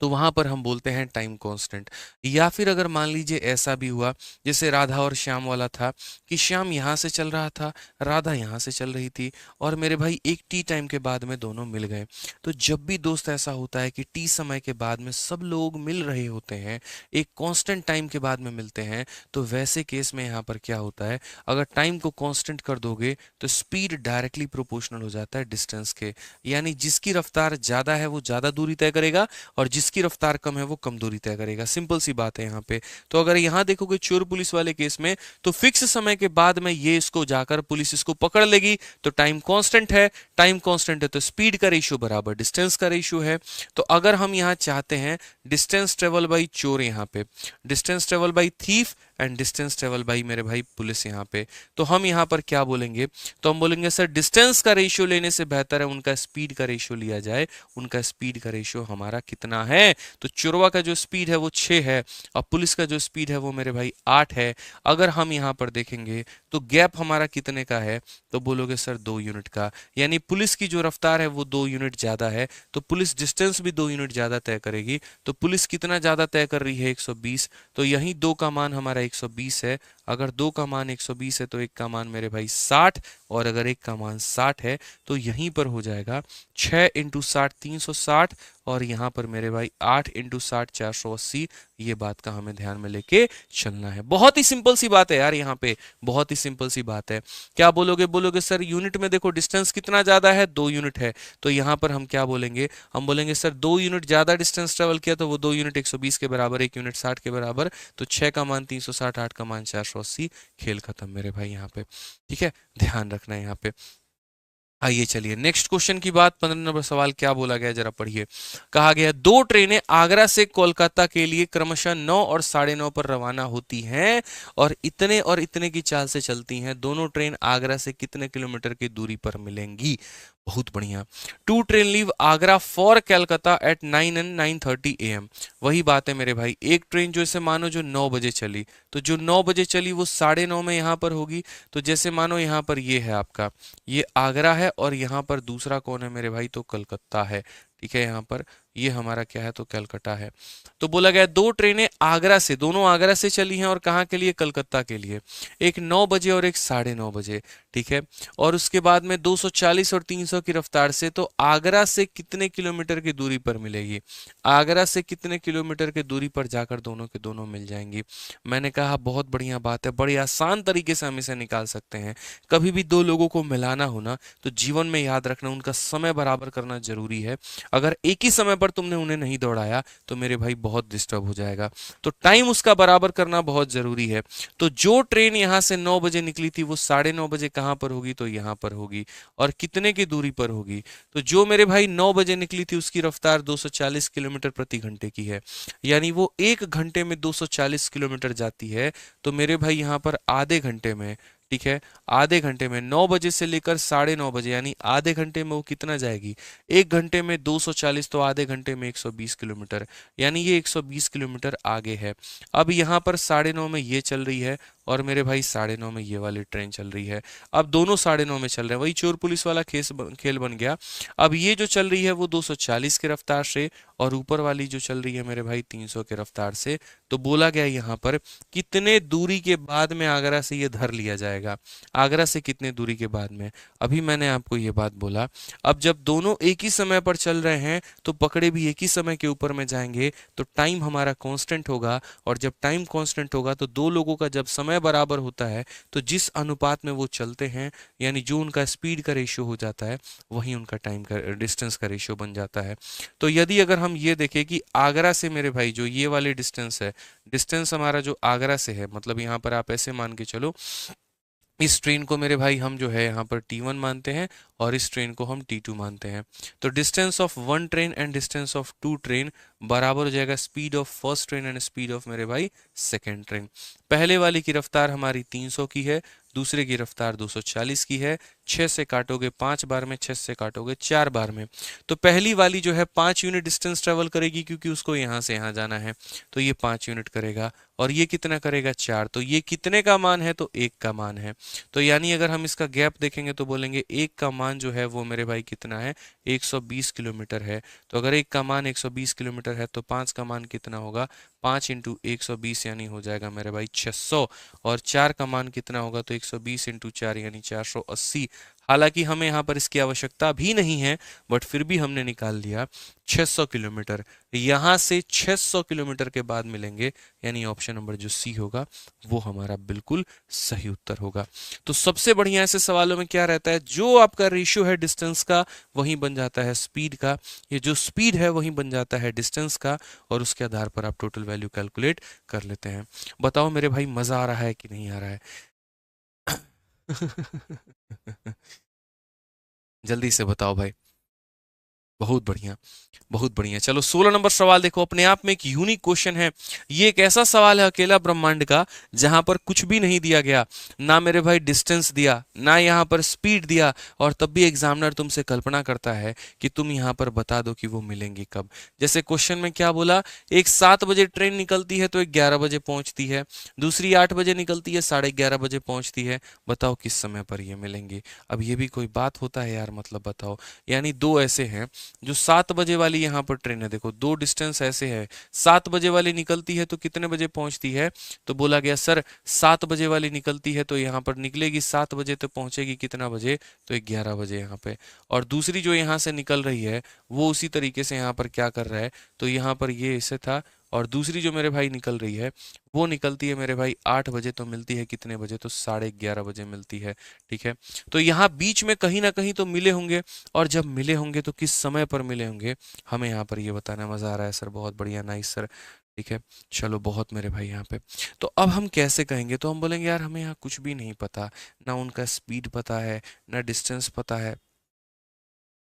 तो वहां पर हम बोलते हैं टाइम कांस्टेंट। या फिर अगर मान लीजिए ऐसा भी हुआ जैसे राधा और श्याम वाला था कि श्याम यहाँ से चल रहा था, राधा यहाँ से चल रही थी, और मेरे भाई एक टी टाइम के बाद में दोनों मिल गए। तो जब भी दोस्त ऐसा होता है कि टी समय के बाद में सब लोग मिल रहे होते हैं, एक कांस्टेंट टाइम के बाद में मिलते हैं, तो वैसे केस में यहाँ पर क्या होता है, अगर टाइम को कांस्टेंट कर दोगे तो स्पीड डायरेक्टली प्रोपोर्शनल हो जाता है डिस्टेंस के, यानी जिसकी रफ्तार ज्यादा है वो ज्यादा दूरी तय करेगा और जिसकी रफ्तार कम है वो कम दूरी तय करेगा। सिंपल सी बात है यहाँ पे। तो अगर यहाँ देखोगे चोर पुलिस वाले केस में, तो फिक्स समय के बाद में ये इसको जाकर पुलिस इसको पकड़ लेगी, तो टाइम कांस्टेंट है। टाइम कांस्टेंट है तो स्पीड का रेशियो बराबर डिस्टेंस का रेशियो है। तो अगर हम यहाँ चाहते हैं डिस्टेंस ट्रेवल बाई चोर, यहाँ पे distance travel by thief and distance travel by मेरे भाई पुलिस यहाँ पे, तो हम यहाँ पर क्या बोलेंगे, तो हम बोलेंगे सर डिस्टेंस का रेशियो लेने से बेहतर है उनका स्पीड का रेशियो लिया जाए। उनका स्पीड का रेशियो हमारा कितना है, तो चोरवा का जो स्पीड है वो 6 है और पुलिस का जो स्पीड है वो मेरे भाई 8 है। अगर हम यहाँ पर देखेंगे तो गैप हमारा कितने का है, तो बोलोगे सर 2 यूनिट का, यानी पुलिस की जो रफ्तार है वो 2 यूनिट ज्यादा है, तो पुलिस डिस्टेंस भी 2 यूनिट ज्यादा तय करेगी। तो पुलिस कितना ज्यादा तय कर रही है, 120, तो यही 2 का मान हमारा 120 है। अगर 2 का मान 120 है तो 1 का मान मेरे भाई 60, और अगर 1 का मान 60 है तो यहीं पर हो जाएगा 6 × 60 360, और यहाँ पर मेरे भाई 8 × 60 480, ये बात का हमें ध्यान में लेके चलना है। बहुत ही सिंपल सी बात है यार, यहाँ पे बहुत ही सिंपल सी बात है। क्या बोलोगे? बोलोगे सर यूनिट में देखो डिस्टेंस कितना ज्यादा है, 2 यूनिट है, तो यहाँ पर हम क्या बोलेंगे? हम बोलेंगे सर 2 यूनिट ज्यादा डिस्टेंस ट्रेवल किया तो वो 2 यूनिट 120 के बराबर, 1 यूनिट 60 के बराबर, तो 6 का मान 360, 8 का मान 480, खेल खत्म मेरे भाई यहाँ पे। ठीक है, ध्यान रखना है यहाँ पे। आइए चलिए नेक्स्ट क्वेश्चन की बात, 15 नंबर सवाल क्या बोला गया जरा पढ़िए। कहा गया 2 ट्रेनें आगरा से कोलकाता के लिए क्रमशः 9 और 9:30 पर रवाना होती हैं और इतने की चाल से चलती हैं। दोनों ट्रेन आगरा से कितने किलोमीटर की दूरी पर मिलेंगी? बहुत बढ़िया। 2 train leave Agra for Calcutta at 9 and 9:30 AM। वही बात है मेरे भाई, एक ट्रेन जो इसे मानो जो 9 बजे चली, तो जो 9 बजे चली वो 9:30 में यहाँ पर होगी। तो जैसे मानो यहाँ पर ये है आपका, ये आगरा है और यहाँ पर दूसरा कौन है मेरे भाई? तो कलकत्ता है। ठीक है, यहाँ पर ये हमारा क्या है? तो कलकत्ता है। तो बोला गया 2 ट्रेनें आगरा से, दोनों आगरा से चली हैं और कहाँ के लिए? कलकत्ता के लिए। एक 9 बजे और एक 9:30 बजे। ठीक है, और उसके बाद में 240 और 300 की रफ्तार से, तो आगरा से कितने किलोमीटर की दूरी पर मिलेगी? आगरा से कितने किलोमीटर की दूरी पर जाकर दोनों के दोनों मिल जाएंगी? मैंने कहा बहुत बढ़िया बात है, बड़ी आसान तरीके से हम इसे निकाल सकते हैं। कभी भी 2 लोगों को मिलाना हो ना, तो जीवन में याद रखना उनका समय बराबर करना जरूरी है। अगर एक ही समय पर तुमने उन्हें नहीं दौड़ाया तो मेरे भाई बहुत डिस्टर्ब हो जाएगा। तो टाइम उसका बराबर करना बहुत जरूरी है। तो जो ट्रेन यहाँ से 9 बजे निकली थी वो 9:30 बजे कहाँ पर होगी? तो यहाँ पर होगी। और कितने की दूरी पर होगी? तो जो मेरे भाई 9 बजे निकली थी उसकी रफ्तार 240 किलोमीटर प्रति घंटे की है, यानी वो 1 घंटे में 240 किलोमीटर जाती है। तो मेरे भाई यहाँ पर आधे घंटे में, ठीक है, आधे घंटे में 9 बजे से लेकर 9:30 बजे, यानी आधे घंटे में वो कितना जाएगी? 1 घंटे में 240, तो आधे घंटे में 120 किलोमीटर, यानी ये 120 किलोमीटर आगे है। अब यहाँ पर 9:30 में ये चल रही है और मेरे भाई 9:30 में ये वाली ट्रेन चल रही है। अब दोनों 9:30 में चल रहे हैं, वही चोर पुलिस वाला खेल बन गया। अब ये जो चल रही है वो 240 की रफ्तार से और ऊपर वाली जो चल रही है मेरे भाई 300 के रफ्तार से। तो बोला गया यहाँ पर कितने दूरी के बाद में आगरा से ये धर लिया जाएगा? आगरा से कितने दूरी के बाद में? अभी मैंने आपको ये बात बोला। अब जब दोनों एक ही समय पर चल रहे हैं तो पकड़े भी एक ही समय के ऊपर में जाएंगे, तो टाइम हमारा कांस्टेंट होगा। और जब टाइम कांस्टेंट होगा तो 2 लोगों का जब समय बराबर होता है तो जिस अनुपात में वो चलते हैं, यानी जो उनका स्पीड का रेशियो हो जाता है, वही उनका टाइम का डिस्टेंस का रेशियो बन जाता है। तो यदि अगर हम ये देखें कि आगरा से मेरे भाई जो ये वाली डिस्टेंस है, डिस्टेंस हमारा जो आगरा से है, मतलब यहाँ पर आप ऐसे मान के चलो, इस ट्रेन को मेरे भाई हम जो है यहाँ पर T1 मानते हैं और इस ट्रेन को हम T2 मानते हैं। तो distance of 1 train and distance of 2 train बराबर हो जाएगा speed of first train and speed of मेरे भाई सेकंड ट्रेन। पहले वाली की रफ्तार हमारी 300 की है, दूसरे की रफ्तार 240 की है। 6 से काटोगे 5 बार में, 6 से काटोगे 4 बार में। तो पहली वाली जो है 5 यूनिट डिस्टेंस ट्रेवल करेगी, क्योंकि उसको यहाँ से यहाँ जाना है, तो ये 5 यूनिट करेगा। और ये कितना करेगा? 4। तो ये कितने का मान है? तो 1 का मान है। तो यानी अगर हम इसका गैप देखेंगे तो बोलेंगे 1 का मान जो है वो मेरे भाई कितना है? 120 किलोमीटर है। तो अगर 1 का मान 120 किलोमीटर है तो 5 का मान कितना होगा? 5 इंटू 120 यानी हो जाएगा मेरे भाई 600। और 4 का मान कितना होगा? तो 120 इंटू 4 यानी 480। हालांकि हमें यहाँ पर इसकी आवश्यकता भी नहीं है, बट फिर भी हमने निकाल लिया 600 किलोमीटर। यहाँ से 600 किलोमीटर के बाद मिलेंगे, यानी ऑप्शन नंबर जो सी होगा वो हमारा बिल्कुल सही उत्तर होगा। तो सबसे बढ़िया ऐसे सवालों में क्या रहता है? जो आपका रेशियो है डिस्टेंस का वही बन जाता है स्पीड का, ये जो स्पीड है वही बन जाता है डिस्टेंस का, और उसके आधार पर आप टोटल वैल्यू कैलकुलेट कर लेते हैं। बताओ मेरे भाई मजा आ रहा है कि नहीं आ रहा है? जल्दी से बताओ भाई। बहुत बढ़िया, बहुत बढ़िया। चलो 16 नंबर सवाल देखो, अपने आप में एक यूनिक क्वेश्चन है। ये एक ऐसा सवाल है अकेला ब्रह्मांड का जहां पर कुछ भी नहीं दिया गया, ना मेरे भाई डिस्टेंस दिया, ना यहाँ पर स्पीड दिया, और तब भी एग्जामिनर तुमसे कल्पना करता है कि तुम यहाँ पर बता दो कि वो मिलेंगी कब। जैसे क्वेश्चन में क्या बोला? एक 7 बजे ट्रेन निकलती है तो एक 11 बजे पहुंचती है, दूसरी 8 बजे निकलती है 11:30 बजे पहुंचती है। बताओ किस समय पर ये मिलेंगी? अब ये भी कोई बात होता है यार? मतलब बताओ, यानी 2 ऐसे हैं, जो 7 बजे वाली यहाँ पर ट्रेन है, देखो 2 डिस्टेंस ऐसे है। 7 बजे वाली निकलती है तो कितने बजे पहुंचती है? तो बोला गया सर 7 बजे वाली निकलती है तो यहाँ पर निकलेगी 7 बजे, तो पहुंचेगी कितना बजे? तो 11 बजे यहाँ पे। और दूसरी जो यहाँ से निकल रही है वो उसी तरीके से यहाँ पर क्या कर रहा है? तो यहाँ पर ये ऐसे था और दूसरी जो मेरे भाई निकल रही है वो निकलती है मेरे भाई 8 बजे, तो मिलती है कितने बजे, तो 11:30 बजे मिलती है। ठीक है, तो यहाँ बीच में कहीं ना कहीं तो मिले होंगे, और जब मिले होंगे तो किस समय पर मिले होंगे, हमें यहाँ पर ये बताना। मजा आ रहा है सर, बहुत बढ़िया, नाइस सर। ठीक है, चलो बहुत मेरे भाई यहाँ पे। तो अब हम कैसे कहेंगे, तो हम बोलेंगे यार हमें यहाँ कुछ भी नहीं पता, ना उनका स्पीड पता है, ना डिस्टेंस पता है,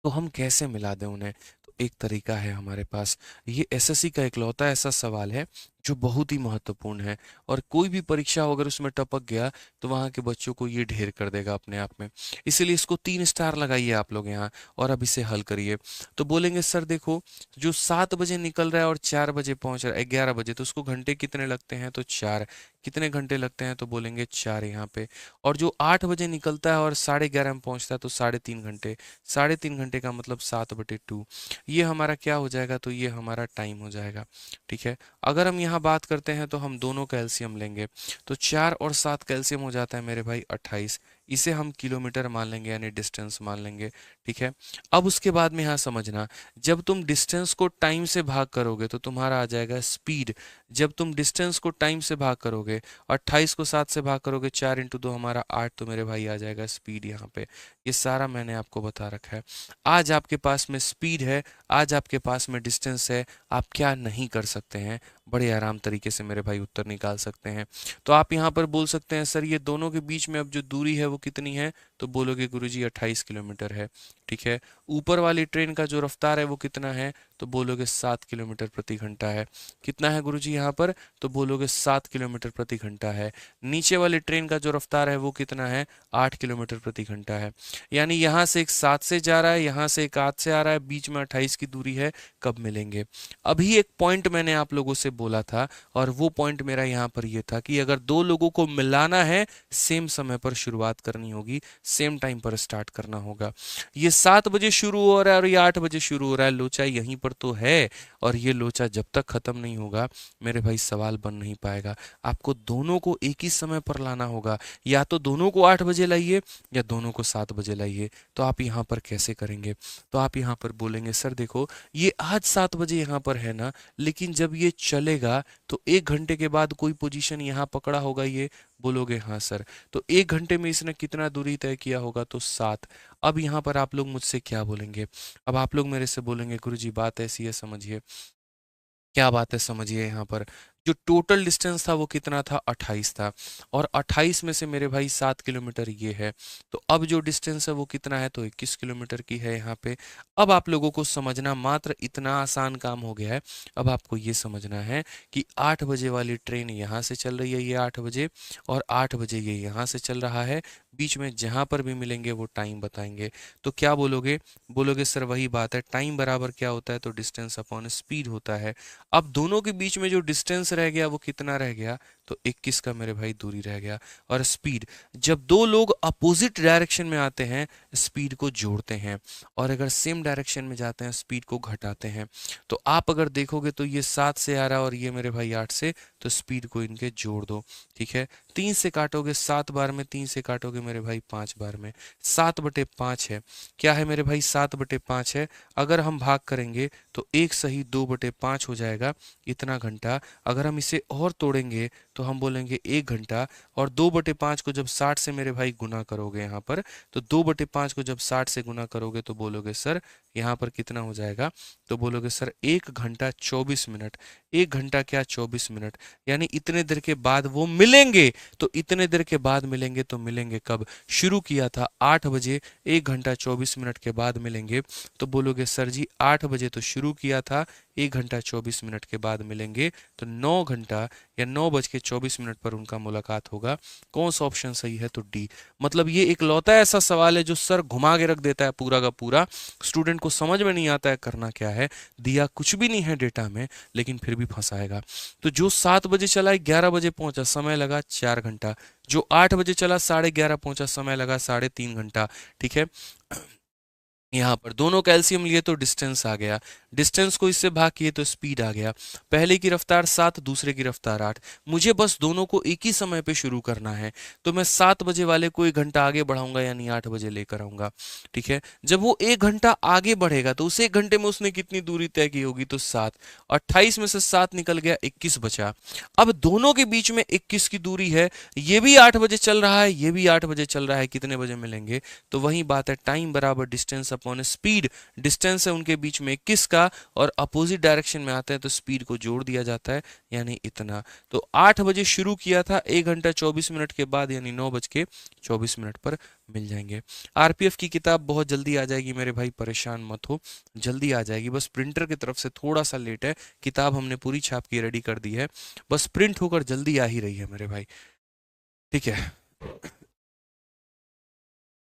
तो हम कैसे मिला दें उन्हें। तो एक तरीका है हमारे पास, ये एसएससी का इकलौता ऐसा सवाल है जो बहुत ही महत्वपूर्ण है, और कोई भी परीक्षा हो अगर उसमें टपक गया तो वहाँ के बच्चों को ये ढेर कर देगा अपने आप में। इसीलिए इसको 3 स्टार लगाइए आप लोग यहाँ, और अब इसे हल करिए। तो बोलेंगे सर देखो, जो 7 बजे निकल रहा है और 4 बजे पहुंच रहा है, 11 बजे, तो उसको घंटे कितने लगते हैं, तो 4। कितने घंटे लगते हैं, तो बोलेंगे 4 यहाँ पे। और जो 8 बजे निकलता है और 11:30 में पहुंचता है, तो 3.5 घंटे। 3.5 घंटे का मतलब 7/2। ये हमारा क्या हो जाएगा, तो ये हमारा टाइम हो जाएगा। ठीक है, अगर हम यहाँ बात करते हैं तो हम दोनों का एलसीएम लेंगे, तो 4 और 7 का एलसीएम हो जाता है मेरे भाई 28। इसे हम किलोमीटर मान लेंगे, यानी डिस्टेंस मान लेंगे। ठीक है, अब उसके बाद में यहाँ समझना, जब तुम डिस्टेंस को टाइम से भाग करोगे तो तुम्हारा आ जाएगा स्पीड। जब तुम डिस्टेंस को टाइम से भाग करोगे, 28 को 7 से भाग करोगे, 4 × 2 हमारा 8, तो मेरे भाई आ जाएगा स्पीड यहाँ पे। ये सारा मैंने आपको बता रखा है। आज आपके पास में स्पीड है, आज आपके पास में डिस्टेंस है, आप क्या नहीं कर सकते हैं, बड़े आराम तरीके से मेरे भाई उत्तर निकाल सकते हैं। तो आप यहाँ पर बोल सकते हैं सर ये दोनों के बीच में अब जो दूरी है वो कितनी है, तो बोलोगे गुरुजी 28 किलोमीटर है। ठीक है, ऊपर वाली ट्रेन का जो रफ्तार है वो कितना है, तो बोलोगे 7 किलोमीटर प्रति घंटा है। कितना है गुरुजी यहाँ पर, तो बोलोगे 7 किलोमीटर प्रति घंटा है। नीचे वाली ट्रेन का जो रफ्तार है वो कितना है, 8 किलोमीटर प्रति घंटा है। यानी यहाँ से एक 7 से जा रहा है, यहाँ से एक 8 से आ रहा है, बीच में 28 की दूरी है। कब मिलेंगे, अभी एक पॉइंट मैंने आप लोगों से बोला था, और वो पॉइंट मेरा यहाँ पर ये था कि अगर दो लोगों को मिलाना है, सेम समय पर शुरुआत करनी होगी, सेम टाइम पर स्टार्ट करना होगा। ये 7 बजे शुरू हो रहा है और ये 8 बजे शुरू हो रहा है, लोचा यहीं पर तो है, और ये लोचा जब तक खत्म नहीं होगा मेरे भाई सवाल बन नहीं पाएगा। आपको दोनों को एक ही समय पर लाना होगा, या तो दोनों को 8 बजे लाइए या दोनों को 7 बजे लाइए। तो आप यहाँ पर कैसे करेंगे, तो आप यहाँ पर बोलेंगे सर देखो, ये आज 7 बजे यहाँ पर है ना, लेकिन जब ये चलेगा तो 1 घंटे के बाद कोई पोजीशन यहाँ पकड़ा होगा ये, बोलोगे हाँ सर। तो 1 घंटे में इसने कितना दूरी तय किया होगा, तो 7। अब यहाँ पर आप लोग मुझसे क्या बोलेंगे, अब आप लोग मेरे से बोलेंगे गुरुजी बात ऐसी है, समझिए क्या बात है, समझिए यहाँ पर जो टोटल डिस्टेंस था वो कितना था, 28 था, और 28 में से मेरे भाई 7 किलोमीटर ये है, तो अब जो डिस्टेंस है वो कितना है, तो 21 किलोमीटर की है यहाँ पे। अब आप लोगों को समझना, मात्र इतना आसान काम हो गया है। अब आपको ये समझना है कि 8 बजे वाली ट्रेन यहाँ से चल रही है, ये 8 बजे, और 8 बजे ये यहाँ से चल रहा है, बीच में जहाँ पर भी मिलेंगे वो टाइम बताएंगे। तो क्या बोलोगे, बोलोगे सर वही बात है, टाइम बराबर क्या होता है, तो डिस्टेंस अपॉन स्पीड होता है। अब दोनों के बीच में जो डिस्टेंस रह गया वो कितना रह गया, तो 21 का मेरे भाई दूरी रह गया। और स्पीड, जब दो लोग अपोजिट डायरेक्शन में आते हैं स्पीड को जोड़ते हैं, और अगर सेम डायरेक्शन में जाते हैं स्पीड को घटाते हैं। तो आप अगर देखोगे तो ये 7 से आ रहा है और ये मेरे भाई 8 से, तो स्पीड को इनके जोड़ दो। ठीक है, 3 से काटोगे 7 बार में, 3 से काटोगे मेरे भाई 5 बार में, 7/5 है। क्या है मेरे भाई, 7/5 है। अगर हम भाग करेंगे तो 1 सही 2/5 हो जाएगा, इतना घंटा। अगर हम इसे और तोड़ेंगे तो हम बोलेंगे 1 घंटा, और 2/5 को जब 60 से मेरे भाई गुना करोगे यहाँ पर, तो 2/5 को जब 60 से गुना करोगे तो बोलोगे सर यहाँ पर कितना हो जाएगा, तो बोलोगे सर 1 घंटा 24 मिनट। 1 घंटा क्या, 24 मिनट, यानी इतने देर के बाद वो मिलेंगे। तो इतने देर के बाद मिलेंगे तो मिलेंगे कब, शुरू किया था 8 बजे, 1 घंटा 24 मिनट के बाद मिलेंगे। तो बोलोगे सर जी 8 बजे तो शुरू किया था, 1 घंटा 24 मिनट के बाद मिलेंगे, तो 9 घंटा या 9:24 पर उनका मुलाकात होगा। कौन सा ऑप्शन सही है, तो डी। मतलब ये एक लौता ऐसा सवाल है जो सर घुमा के रख देता है पूरा का पूरा, स्टूडेंट को समझ में नहीं आता है करना क्या है, दिया कुछ भी नहीं है डेटा में, लेकिन फिर भी फंसाएगा। तो जो 7 बजे चला 11 बजे पहुंचा, समय लगा 4 घंटा। जो 8 बजे चला 11:30 पहुंचा, समय लगा 3.5 घंटा। ठीक है, यहाँ पर दोनों कैल्शियम लिए तो डिस्टेंस आ गया, डिस्टेंस को इससे भाग किए तो स्पीड आ गया। पहले की रफ्तार 7, दूसरे की रफ्तार 8। मुझे बस दोनों को एक ही समय पे शुरू करना है, तो मैं 7 बजे वाले को 1 घंटा आगे बढ़ाऊंगा, यानी 8 बजे लेकर आऊंगा। ठीक है, जब वो 1 घंटा आगे बढ़ेगा तो उस 1 घंटे में उसने कितनी दूरी तय की होगी, तो 7। 28 में से 7 निकल गया, 21 बचा। अब दोनों के बीच में 21 की दूरी है, ये भी 8 बजे चल रहा है, ये भी 8 बजे चल रहा है, कितने बजे मिलेंगे? तो वही बात है, टाइम बराबर डिस्टेंस अपॉन स्पीड। डिस्टेंस है उनके बीच में 21 का, और अपोजिट डायरेक्शन में आते हैं तो स्पीड को जोड़ दिया जाता है, यानी इतना। तो 8 बजे शुरू किया था, 1 घंटा 24 मिनट के बाद यानी 9 बज के 24 मिनट पर मिल जाएंगे। आरपीएफ की किताब बहुत जल्दी आ जाएगी मेरे भाई, परेशान मत हो, जल्दी आ जाएगी। बस प्रिंटर की तरफ से थोड़ा सा लेट है, किताब हमने पूरी छाप के रेडी कर दी है, बस प्रिंट होकर जल्दी आ ही रही है मेरे भाई। ठीक है,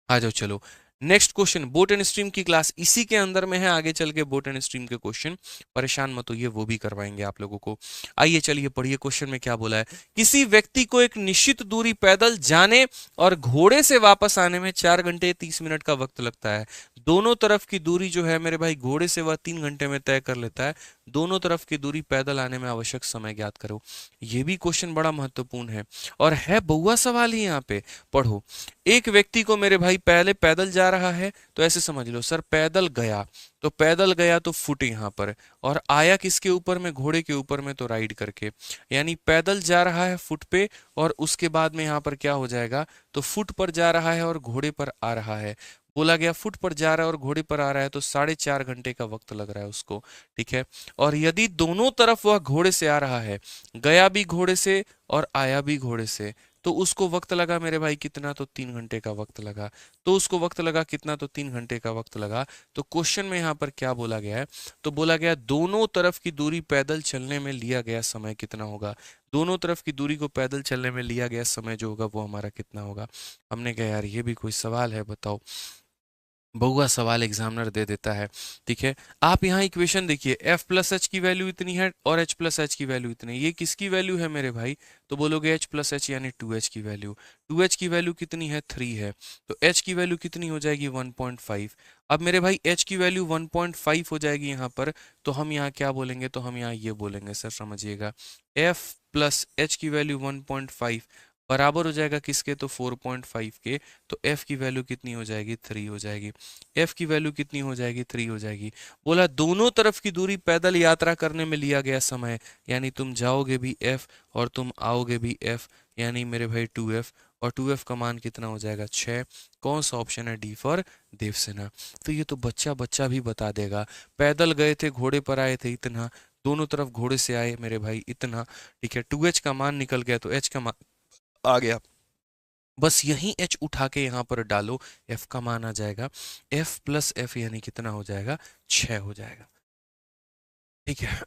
आ जाओ चलो। Next question, boat and stream की क्लास इसी के अंदर में है, आगे चल के बोट एंड स्ट्रीम के क्वेश्चन, परेशान मत होइए, वो भी करवाएंगे आप लोगों को। आइए चलिए पढ़िए, क्वेश्चन में क्या बोला है। किसी व्यक्ति को एक निश्चित दूरी पैदल जाने और घोड़े से वापस आने में 4 घंटे 30 मिनट का वक्त लगता है। दोनों तरफ की दूरी जो है मेरे भाई, घोड़े से वह 3 घंटे में तय कर लेता है। दोनों तरफ की दूरी पैदल आने में आवश्यक समय ज्ञात करो। ये भी क्वेश्चन बड़ा महत्वपूर्ण है, और है बहुआ सवाल ही यहाँ पे। पढ़ो, एक व्यक्ति को मेरे भाई पहले पैदल जा रहा है, तो ऐसे समझ लो सर, पैदल गया, तो पैदल गया तो फुट यहाँ पर, और आया किसके ऊपर में, घोड़े के ऊपर में, तो राइड करके। यानी पैदल जा रहा है फुट पे, और उसके बाद में यहाँ पर क्या हो जाएगा, तो फुट पर जा रहा है और घोड़े पर आ रहा है। बोला गया फुट पर जा रहा है और घोड़े पर आ रहा है, तो 4.5 घंटे का वक्त लग रहा है उसको। ठीक है, और यदि दोनों तरफ वह घोड़े से आ रहा है, गया भी घोड़े से और आया भी घोड़े से, तो उसको वक्त लगा मेरे भाई कितना, तो 3 घंटे का वक्त लगा। तो उसको वक्त लगा कितना, तो 3 घंटे का वक्त लगा। तो क्वेश्चन में यहाँ पर क्या बोला गया है, तो बोला गया दोनों तरफ की दूरी पैदल चलने में लिया गया समय कितना होगा। दोनों तरफ की दूरी को पैदल चलने में लिया गया समय जो होगा वो हमारा कितना होगा। हमने कहा यार ये भी कोई सवाल है, बताओ। बहुआ सवाल एग्जामिनर दे देता है। ठीक है, आप यहाँ इक्वेशन देखिए, एफ प्लस एच की वैल्यू इतनी है और एच प्लस एच की वैल्यू इतनी है, ये किसकी वैल्यू है मेरे भाई, तो बोलोगे एच प्लस एच यानी 2h की वैल्यू। 2h की वैल्यू कितनी है, 3 है, तो h की वैल्यू कितनी हो जाएगी, 1.5। अब मेरे भाई h की वैल्यू 1.5 हो जाएगी यहाँ पर, तो हम यहाँ क्या बोलेंगे, तो हम यहाँ ये बोलेंगे, सर समझिएगा, f प्लस एच की वैल्यू 1.5 बराबर हो जाएगा किसके, तो 4.5 के। तो f की वैल्यू कितनी हो जाएगी, 3 हो जाएगी। f की वैल्यू कितनी हो जाएगी, 3 हो जाएगी। बोला दोनों तरफ की दूरी पैदल यात्रा करने में लिया गया समय, यानी तुम जाओगे भी f और तुम आओगे भी f, यानी मेरे भाई 2f, और 2f का मान कितना हो जाएगा, 6। कौन सा ऑप्शन है, डी फॉर देवसेना। तो ये तो बच्चा बच्चा भी बता देगा, पैदल गए थे, घोड़े पर आए थे इतना, दोनों तरफ घोड़े से आए मेरे भाई इतना। ठीक है, 2h का मान निकल गया, तो h का मान आ गया, बस यही h उठा के यहाँ पर डालो, f का मान आ जाएगा, f प्लस f यानी कितना हो जाएगा, 6 हो जाएगा। ठीक है